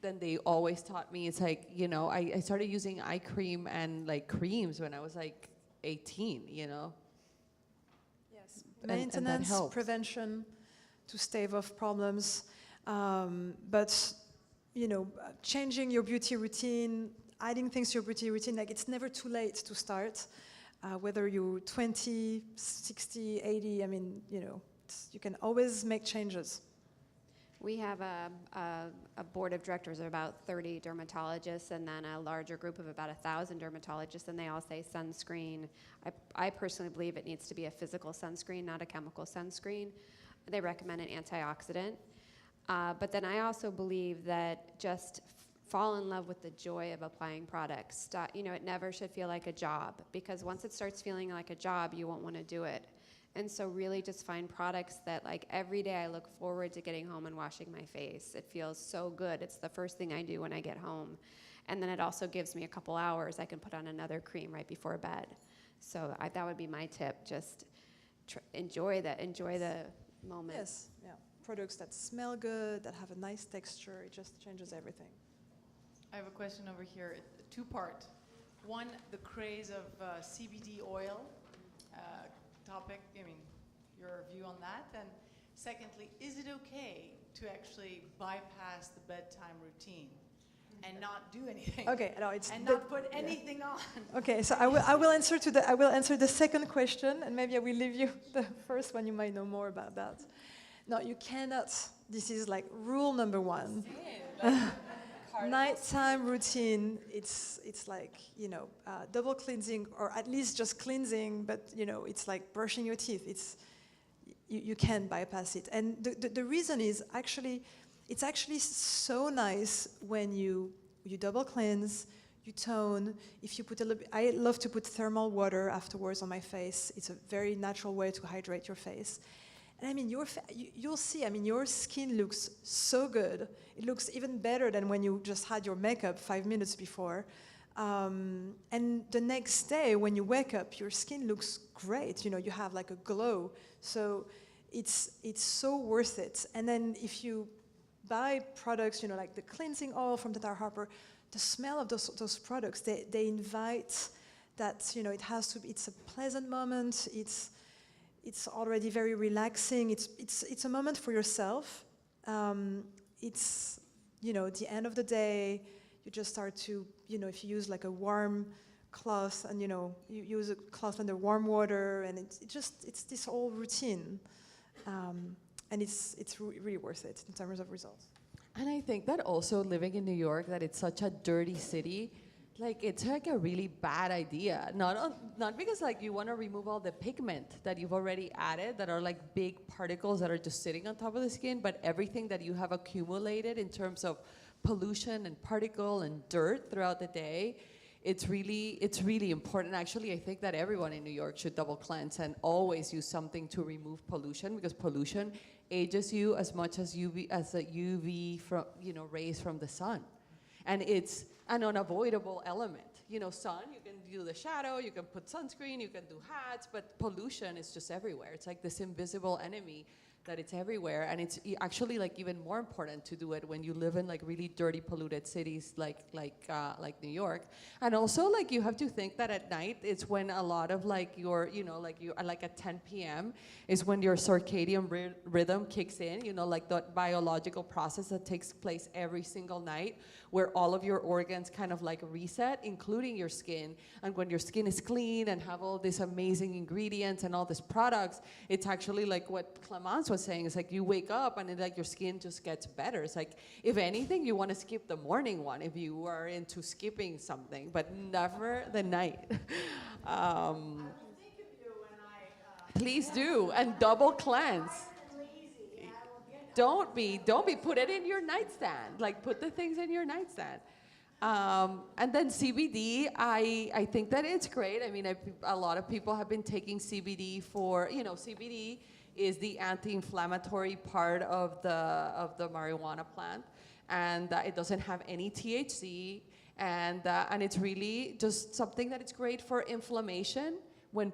Then they always taught me, it's like, you know, I started using eye cream and like creams when I was like 18, you know? Yes, And that maintenance, helps. prevention, to stave off problems. But, you know, changing your beauty routine, adding things to your beauty routine, like it's never too late to start. Whether you're 20, 60, 80, I mean, you can always make changes. We have a board of directors of about 30 dermatologists and then a larger group of about 1,000 dermatologists, and they all say sunscreen. I personally believe it needs to be a physical sunscreen, not a chemical sunscreen. They recommend an antioxidant. But then I also believe that just fall in love with the joy of applying products. It never should feel like a job, because once it starts feeling like a job, you won't want to do it. And so really just find products that, like, every day I look forward to getting home and washing my face. It feels so good. It's the first thing I do when I get home. And then it also gives me a couple hours. I can put on another cream right before bed. So that would be my tip. Just enjoy the moment. Yes, yeah. Products that smell good, that have a nice texture, it just changes everything. I have a question over here, two-part. One, the craze of CBD oil topic, your view on that. And secondly, is it okay to actually bypass the bedtime routine and not do anything? Okay, no, it's and not put anything on. Okay, so I will answer the second question, and maybe I will leave you the first one. You might know more about that. No, you cannot. This is like rule number one. Nighttime routine. It's like double cleansing, or at least just cleansing. But it's like brushing your teeth. You can't bypass it. And the reason is it's actually so nice when you double cleanse, you tone. If you put I love to put thermal water afterwards on my face. It's a very natural way to hydrate your face. And you'll see, your skin looks so good. It looks even better than when you just had your makeup 5 minutes before. And the next day when you wake up, your skin looks great. You have like a glow. So it's so worth it. And then if you buy products, like the cleansing oil from Tata Harper, the smell of those products, they invite that, it's a pleasant moment. It's already very relaxing. It's a moment for yourself. It's the end of the day. You just start to if you use like a warm cloth and you use a cloth under warm water, and it's this whole routine, and it's really worth it in terms of results. And I think that also living in New York, that it's such a dirty city. Like, it's like a really bad idea. Not because like you want to remove all the pigment that you've already added that are like big particles that are just sitting on top of the skin, but everything that you have accumulated in terms of pollution and particle and dirt throughout the day. It's really important. Actually, I think that everyone in New York should double cleanse and always use something to remove pollution, because pollution ages you as much as UV from rays from the sun. And it's an unavoidable element. Sun, you can do the shadow, you can put sunscreen, you can do hats, but pollution is just everywhere. It's like this invisible enemy that it's everywhere, and it's actually like even more important to do it when you live in like really dirty, polluted cities like New York. And also, like, you have to think that at night it's when a lot of like your like at 10 p.m. is when your circadian rhythm kicks in. Like that biological process that takes place every single night, where all of your organs kind of like reset, including your skin. And when your skin is clean and have all these amazing ingredients and all these products, it's actually like what Clémence was saying. It's like you wake up and like your skin just gets better. It's like, if anything, you want to skip the morning one if you are into skipping something, but never the night. Please do, and double cleanse. Don't be, put it in your nightstand. Like, put the things in your nightstand. And then CBD, I think that it's great. I mean, a lot of people have been taking CBD for, CBD is the anti-inflammatory part of the marijuana plant, and it doesn't have any THC, and it's really just something that it's great for inflammation when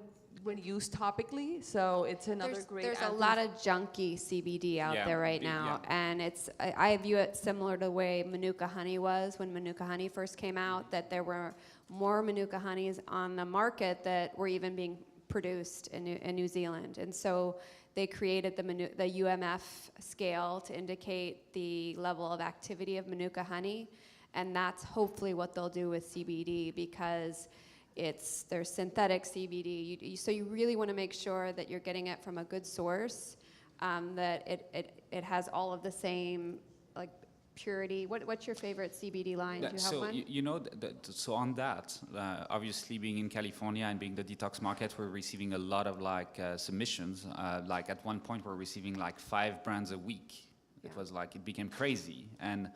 used topically. So it's another great. There's a lot of junky CBD out there right now, and I view it similar to the way Manuka honey was when Manuka honey first came out. That there were more Manuka honeys on the market that were even being produced in New Zealand, and so they created the UMF scale to indicate the level of activity of Manuka honey, and that's hopefully what they'll do with CBD, because there's synthetic CBD. So you really want to make sure that you're getting it from a good source, that it has all of the same like purity. What's your favorite CBD line? Do you have So one? you know, so on that, obviously being in California and being the detox market, we're receiving a lot of like submissions. Like at one point, we're receiving like 5 brands a week. It Yeah. was like it became crazy, and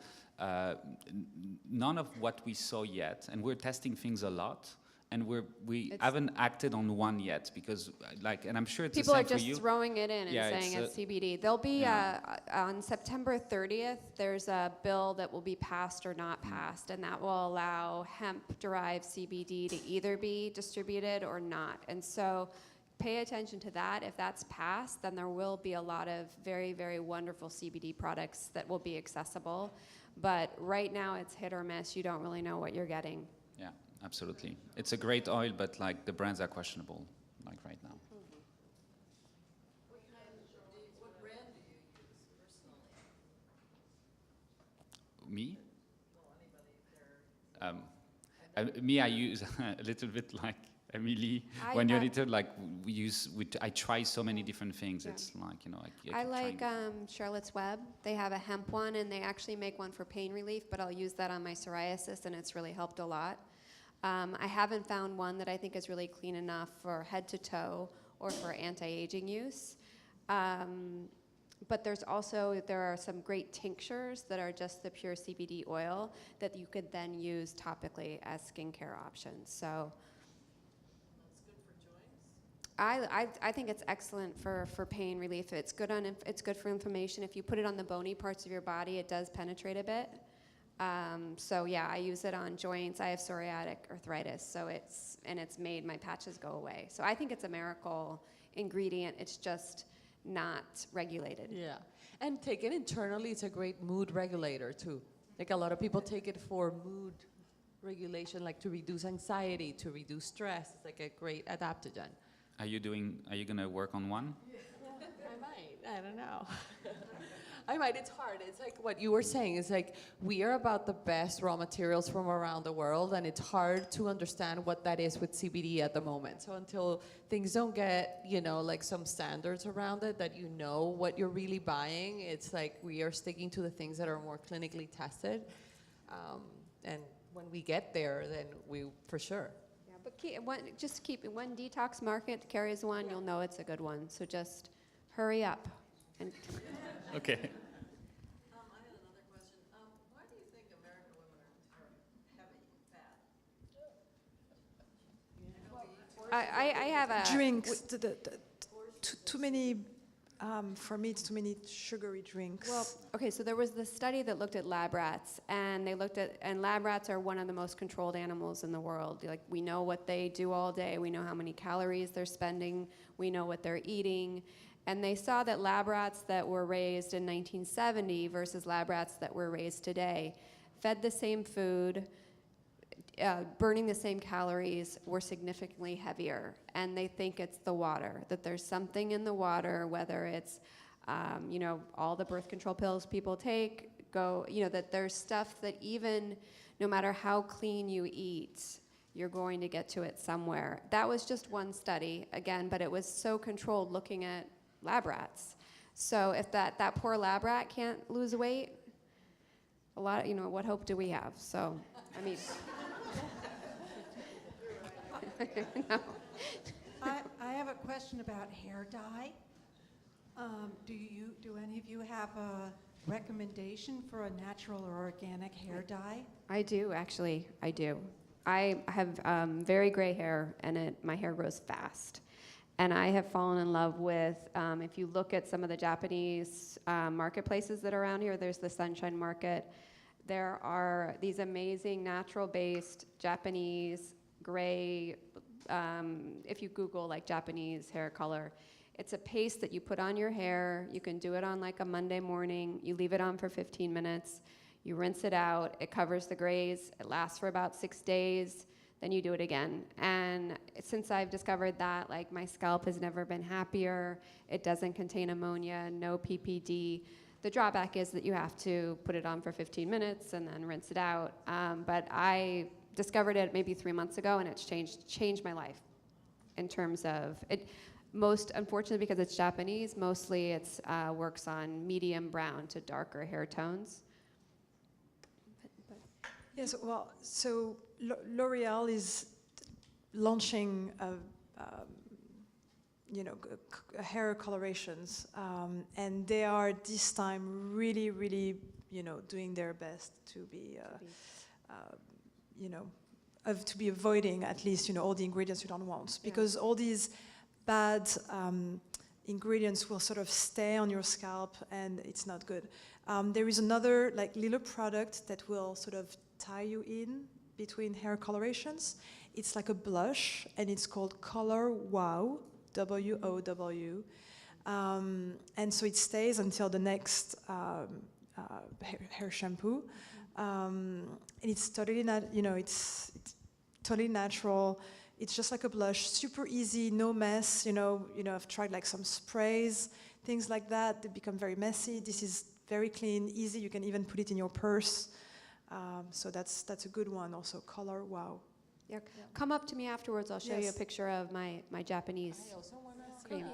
none of what we saw yet. And we're testing things a lot. And we haven't acted on one yet because, like, and I'm sure it's People the are same for just you. throwing it in and Yeah, saying it's it's CBD. There'll be on September 30th. There's a bill that will be passed or not passed, and that will allow hemp-derived CBD to either be distributed or not. And so, pay attention to that. If that's passed, then there will be a lot of very, very wonderful CBD products that will be accessible. But right now, it's hit or miss. You don't really know what you're getting. Yeah, absolutely. It's a great oil, but like the brands are questionable, like right now. What brand do you use personally? Me? Well, anybody there. Me, I use a little bit like Emily. I When you're have- little, like I try so many different things. Yeah. It's like, you know, I keep I like trying. Charlotte's Web. They have a hemp one, and they actually make one for pain relief, but I'll use that on my psoriasis, and it's really helped a lot. I haven't found one that I think is really clean enough for head to toe or for anti-aging use. But there are some great tinctures that are just the pure CBD oil that you could then use topically as skincare options. So That's good for joints. I think it's excellent for pain relief. It's good for inflammation. If you put it on the bony parts of your body, it does penetrate a bit. So yeah, I use it on joints. I have psoriatic arthritis, so it's made my patches go away. So I think it's a miracle ingredient. It's just not regulated. Yeah, and taken internally, it's a great mood regulator too. Like a lot of people take it for mood regulation, like to reduce anxiety, to reduce stress. It's like a great adaptogen. Are you gonna work on one? I might. I don't know. I might. It's hard. It's like what you were saying. It's like we are about the best raw materials from around the world, and it's hard to understand what that is with CBD at the moment. So until things don't get, like some standards around it, that you know what you're really buying, it's like we are sticking to the things that are more clinically tested. And when we get there, then we, for sure. Yeah, but keep it. When Detox Market carries one, you'll know it's a good one. So just hurry up. And Okay. I had another question. Why do you think American women are heavy, fat? I have a Drinks, too many, for me, it's too many sugary drinks. Well, okay, so there was this study that looked at lab rats, and lab rats are one of the most controlled animals in the world. Like, we know what they do all day, we know how many calories they're spending, we know what they're eating, and they saw that lab rats that were raised in 1970 versus lab rats that were raised today, fed the same food, burning the same calories, were significantly heavier. And they think it's the water, that there's something in the water, whether it's, all the birth control pills people take, that there's stuff that even no matter how clean you eat, you're going to get to it somewhere. That was just one study, again, but it was so controlled looking at lab rats. So if that poor lab rat can't lose weight, what hope do we have? So, I mean... No. I have a question about hair dye. Do any of you have a recommendation for a natural or organic hair dye? I do, actually. I do. I have very gray hair, and my hair grows fast. And I have fallen in love with, if you look at some of the Japanese marketplaces that are around here, there's the Sunshine Market. There are these amazing natural-based Japanese gray, if you Google like Japanese hair color, it's a paste that you put on your hair. You can do it on like a Monday morning. You leave it on for 15 minutes. You rinse it out. It covers the grays. It lasts for about 6 days. Then you do it again. And since I've discovered that, like, my scalp has never been happier. It doesn't contain ammonia, no PPD. The drawback is that you have to put it on for 15 minutes and then rinse it out. But I discovered it maybe 3 months ago, and it's changed my life in terms of it. Most unfortunately, because it's Japanese, mostly it's works on medium brown to darker hair tones. Yes, well, so L'Oreal is launching, hair colorations, and they are this time really, really, doing their best to be, to be avoiding at least, all the ingredients you don't want, because all these bad ingredients will sort of stay on your scalp, and it's not good. There is another little product that will sort of tie you in between hair colorations. It's like a blush, and it's called Color Wow, W-O-W. And so it stays until the next hair shampoo. And it's totally it's totally natural. It's just like a blush, super easy, no mess. I've tried some sprays, things like that. They become very messy. This is very clean, easy. You can even put it in your purse. So that's a good one also, Color Wow. Yeah. Come up to me afterwards. I'll show you a Yes. picture of my Japanese cream.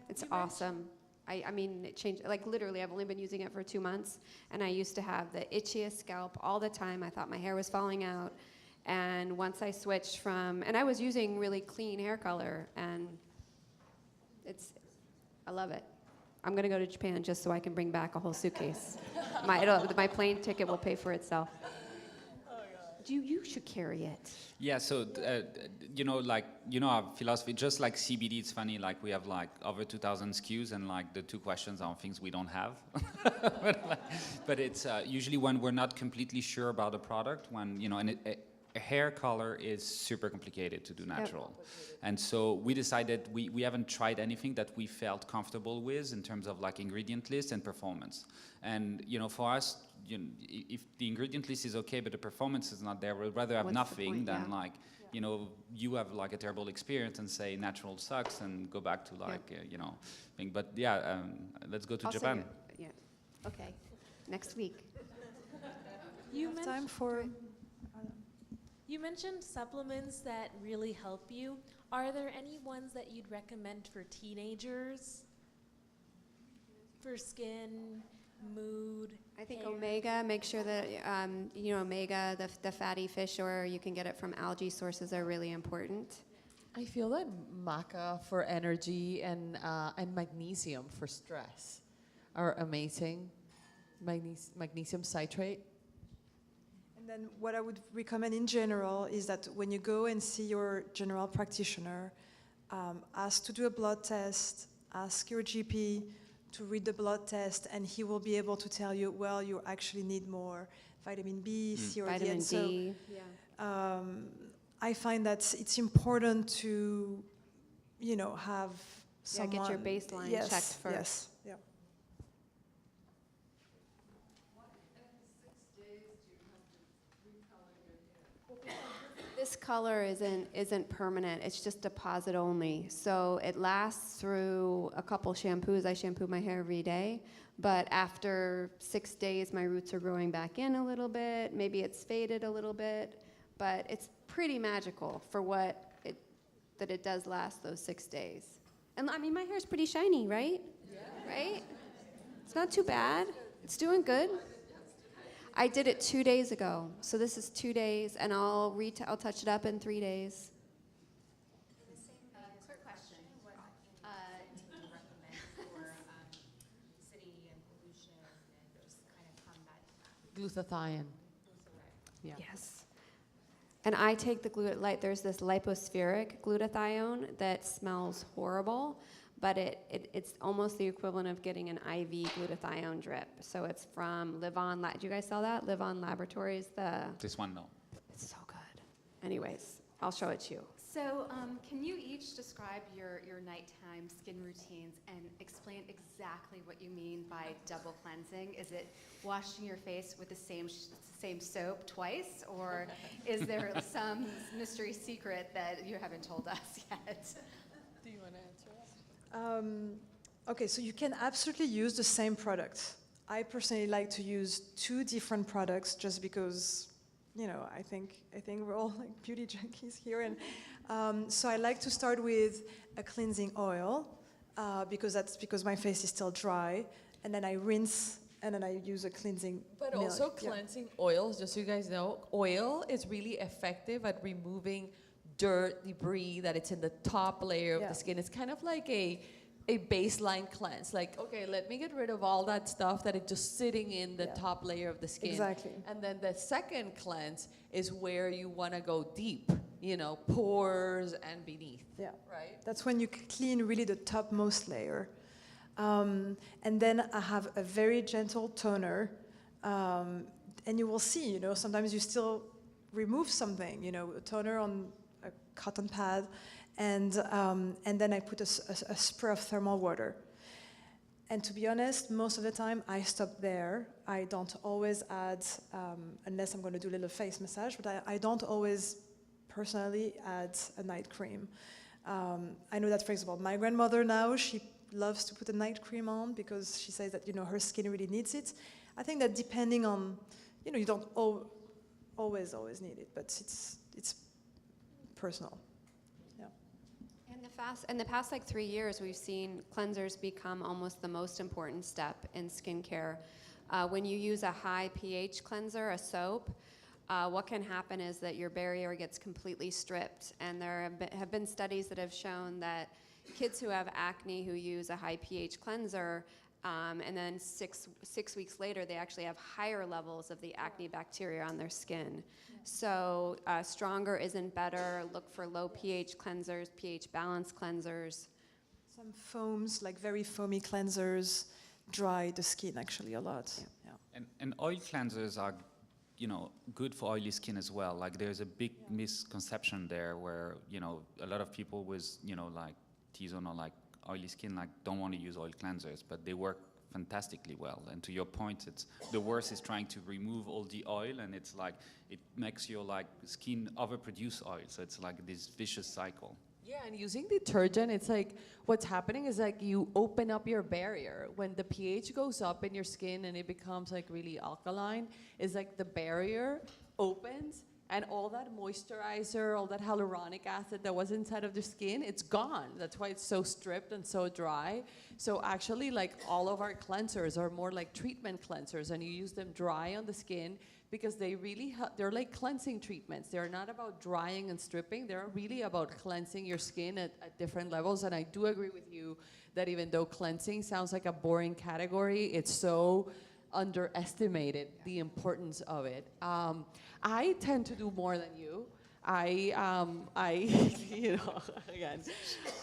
It's awesome. I mean, it changed, literally, I've only been using it for 2 months, and I used to have the itchiest scalp all the time. I thought my hair was falling out. And once I switched and I was using really clean hair color, and I love it. I'm gonna go to Japan just so I can bring back a whole suitcase. My plane ticket will pay for itself. You should carry it. Yeah, so our philosophy, just like CBD, it's funny, we have over 2,000 SKUs, and the 2 questions are things we don't have. but it's usually when we're not completely sure about a product, when a hair color is super complicated to do natural. Yep. And so we decided we haven't tried anything that we felt comfortable with in terms of ingredient list and performance. And for us, if the ingredient list is okay but the performance is not there, we'd rather have nothing than you have a terrible experience and say natural sucks and go back to thing. But let's go to Japan. Okay, next week. You have time for... You mentioned supplements that really help you. Are there any ones that you'd recommend for teenagers? For skin, mood, I think hair? omega, make sure that, omega, the fatty fish oil, you can get it from algae sources, are really important. I feel that maca for energy and magnesium for stress are amazing. Magnesium citrate. And then what I would recommend in general is that when you go and see your general practitioner, ask to do a blood test, ask your GP to read the blood test, and he will be able to tell you, well, you actually need more vitamin B, C, or D. Vitamin D. I find that it's important to, have someone... get your baseline checked first. Yes, yeah. This color isn't permanent. It's just deposit only. So it lasts through a couple shampoos. I shampoo my hair every day. But after 6 days, my roots are growing back in a little bit. Maybe it's faded a little bit. But it's pretty magical for that it does last those 6 days. And I mean, my hair's pretty shiny, right? Yeah. Right? It's not too bad. It's doing good. I did it 2 days ago, so this is 2 days, and I'll touch it up in 3 days. Quick question. What do you recommend for city and pollution and just kind of combat Glutathione. Yeah. Yes. And I take the glutathione. There's this lipospheric glutathione that smells horrible, but it's almost the equivalent of getting an IV glutathione drip. So it's from Live On. Do you guys sell that? Live On Laboratories. This one, no. It's so good. Anyways, I'll show it to you. So can you each describe your nighttime skin routines and explain exactly what you mean by double cleansing? Is it washing your face with the same soap twice, or is there some mystery secret that you haven't told us yet? Do you want to answer that? Okay, so you can absolutely use the same product. I personally like to use 2 different products just because you know, I think we're all like beauty junkies here, and so I like to start with a cleansing oil because my face is still dry, and then I rinse, and then I use a cleansing. But milk. also Yeah. cleansing oils, just so you guys know, oil is really effective at removing dirt, debris that it's in the top layer of Yeah. the skin. It's kind of like a baseline cleanse. Like, okay, let me get rid of all that stuff that is just sitting in the Yeah. top layer of the skin. Exactly. And then the second cleanse is where you want to go deep, you know, pores and beneath. Yeah. Right? That's when you clean really the topmost layer. And then I have a very gentle toner. And you will see, you know, sometimes you still remove something, you know, a toner on a cotton pad. And then I put a spray of thermal water. And to be honest, most of the time I stop there. I don't always add, unless I'm going to do a little face massage, but I don't always personally add a night cream. I know that, for example, my grandmother now, she loves to put a night cream on because she says that, you know, her skin really needs it. I think that depending on, you know, you don't always need it, but it's personal. In the past like 3 years, we've seen cleansers become almost the most important step in skincare. When you use a high pH cleanser, a soap, what can happen is that your barrier gets completely stripped. And there have been studies that have shown that kids who have acne who use a high pH cleanser, and then six weeks later, they actually have higher levels of the acne bacteria on their skin. So stronger isn't better. Look for low pH cleansers, pH balanced cleansers. Some foams, like very foamy cleansers, dry the skin actually a lot. Yeah. And oil cleansers are, you know, good for oily skin as well. Like there's a big misconception there where, you know, a lot of people with, you know, like T-zone or like oily skin like don't want to use oil cleansers, but they work fantastically well. And to your point, it's the worst is trying to remove all the oil, and it's like it makes your like skin overproduce oil. So it's like this vicious cycle. Yeah, and using detergent, it's like what's happening is like you open up your barrier. When the pH goes up in your skin and it becomes like really alkaline, it's like the barrier opens and all that moisturizer, all that hyaluronic acid that was inside of the skin, it's gone. That's why it's so stripped and so dry. So actually, like all of our cleansers are more like treatment cleansers, and you use them dry on the skin because they really they're like cleansing treatments. They're not about drying and stripping. They're really about cleansing your skin at different levels. And I do agree with you that even though cleansing sounds like a boring category, it's so underestimated the importance of it. I tend to do more than you. I you know, again,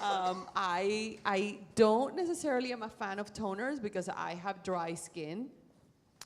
I don't necessarily am a fan of toners because I have dry skin.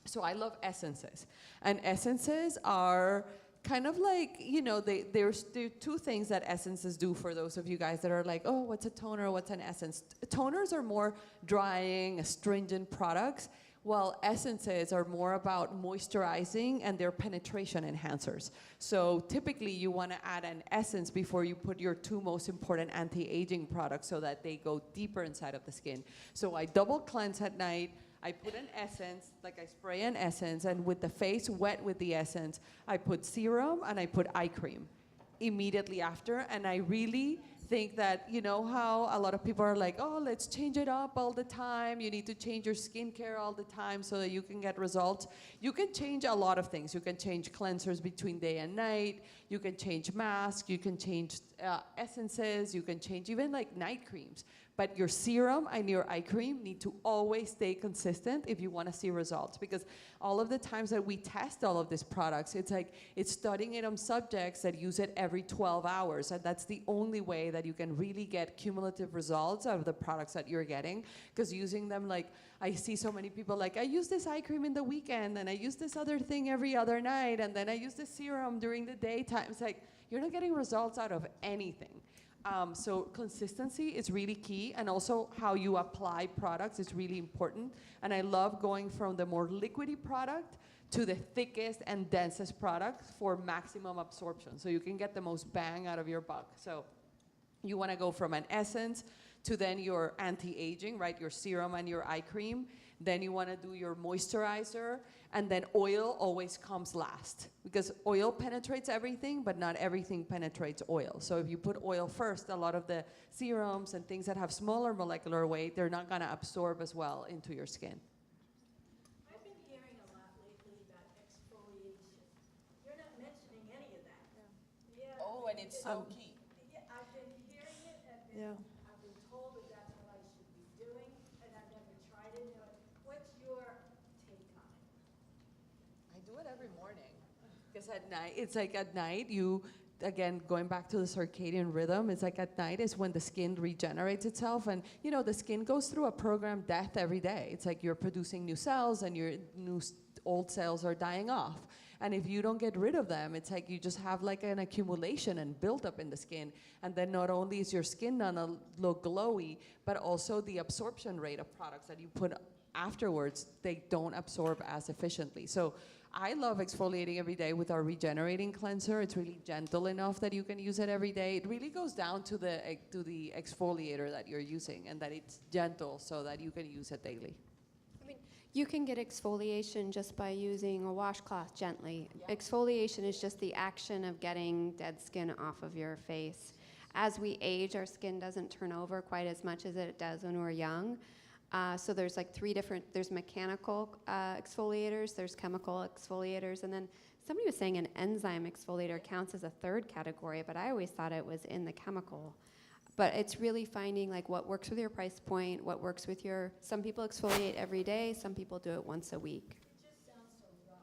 So I love essences. And essences are kind of like, you know, there are two things that essences do for those of you guys that are like, oh, what's a toner, what's an essence? Toners are more drying, astringent products, while essences are more about moisturizing and they're penetration enhancers. So typically you want to add an essence before you put your two most important anti-aging products so that they go deeper inside of the skin. So I double cleanse at night. I put an essence, like I spray an essence, and with the face wet with the essence, I put serum and I put eye cream immediately after. And I really think that, you know how a lot of people are like, oh, let's change it up all the time. You need to change your skincare all the time so that you can get results. You can change a lot of things. You can change cleansers between day and night. You can change masks. You can change essences. You can change even like night creams. But your serum and your eye cream need to always stay consistent if you want to see results. Because all of the times that we test all of these products, it's like it's studying it on subjects that use it every 12 hours. And that's the only way that you can really get cumulative results out of the products that you're getting. Because using them, like, I see so many people like, I use this eye cream in the weekend, and I use this other thing every other night, and then I use this serum during the daytime. It's like, you're not getting results out of anything. So consistency is really key, and also how you apply products is really important. And I love going from the more liquidy product to the thickest and densest product for maximum absorption, so you can get the most bang out of your buck. So you want to go from an essence to then your anti-aging, right? Your serum and your eye cream. Then you want to do your moisturizer, And then oil always comes last, because oil penetrates everything, but not everything penetrates oil. So if you put oil first, a lot of the serums and things that have smaller molecular weight, they're not gonna absorb as well into your skin. I've been hearing a lot lately about exfoliation. You're not mentioning any of that. Yeah. Oh, and it's so key. Yeah, I've been hearing it, and Yeah. I've been told that that's what I should be doing, and I've never tried it. What's your take on it? I do it every morning. Because at night, it's like at night, you, again, going back to the circadian rhythm, it's like at night is when the skin regenerates itself. And, you know, the skin goes through a programmed death every day. It's like you're producing new cells and your old cells are dying off. And if you don't get rid of them, it's like you just have like an accumulation and buildup in the skin. And then not only is your skin gonna look glowy, but also the absorption rate of products that you put afterwards, they don't absorb as efficiently. So I love exfoliating every day with our regenerating cleanser. It's really gentle enough that you can use it every day. It really goes down to the exfoliator that you're using, and that it's gentle so that you can use it daily. I mean, you can get exfoliation just by using a washcloth gently. Yeah. Exfoliation is just the action of getting dead skin off of your face. As we age, our skin doesn't turn over quite as much as it does when we're young. So there's like there's mechanical exfoliators, there's chemical exfoliators, and then somebody was saying an enzyme exfoliator counts as a third category, but I always thought it was in the chemical. But it's really finding like what works with your price point, what works with some people exfoliate every day, some people do it once a week. It just sounds so rough.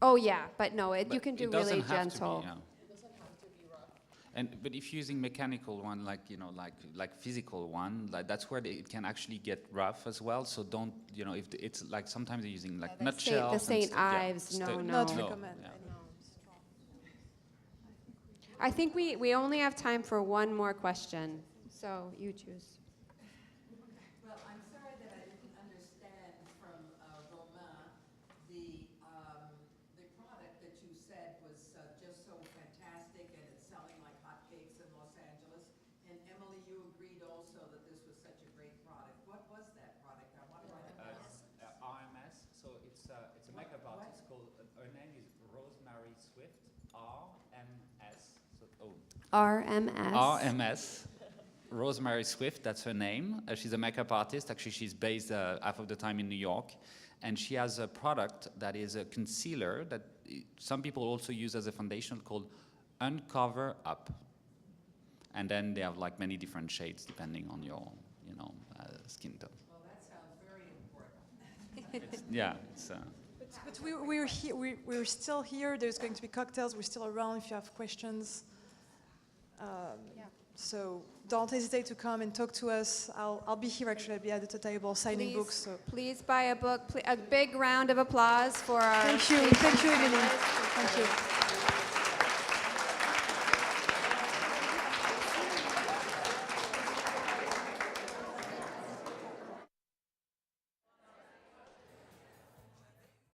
Oh yeah, but no, you But can do it doesn't really have to be, gentle. yeah. But if you're using mechanical one, like like physical one, like that's where it can actually get rough as well. So don't, if it's like sometimes they're using like nutshells. The St. Ives, no. Not recommend yeah. any. I think we only have time for one more question, so you choose. Well, I'm sorry that I didn't understand from Romain the product that you said was just so fantastic and it's selling like hotcakes in Los Angeles. And Emily, you agreed also that this was such a great product. What was that product? I want to RMS. So it's a makeup artist called. Her name is Rosemary Swift. RMS. RMS. RMS. Rosemary Swift, that's her name. She's a makeup artist. Actually, she's based half of the time in New York. And she has a product that is a concealer that some people also use as a foundation called Uncover Up. And then they have like many different shades depending on your, skin tone. Well, that sounds very important. But we're still here. There's going to be cocktails. We're still around if you have questions. So don't hesitate to come and talk to us. I'll be here actually. I'll be at the table signing books. So Please buy a book. A big round of applause for our thank you, Evelyn. Thank you.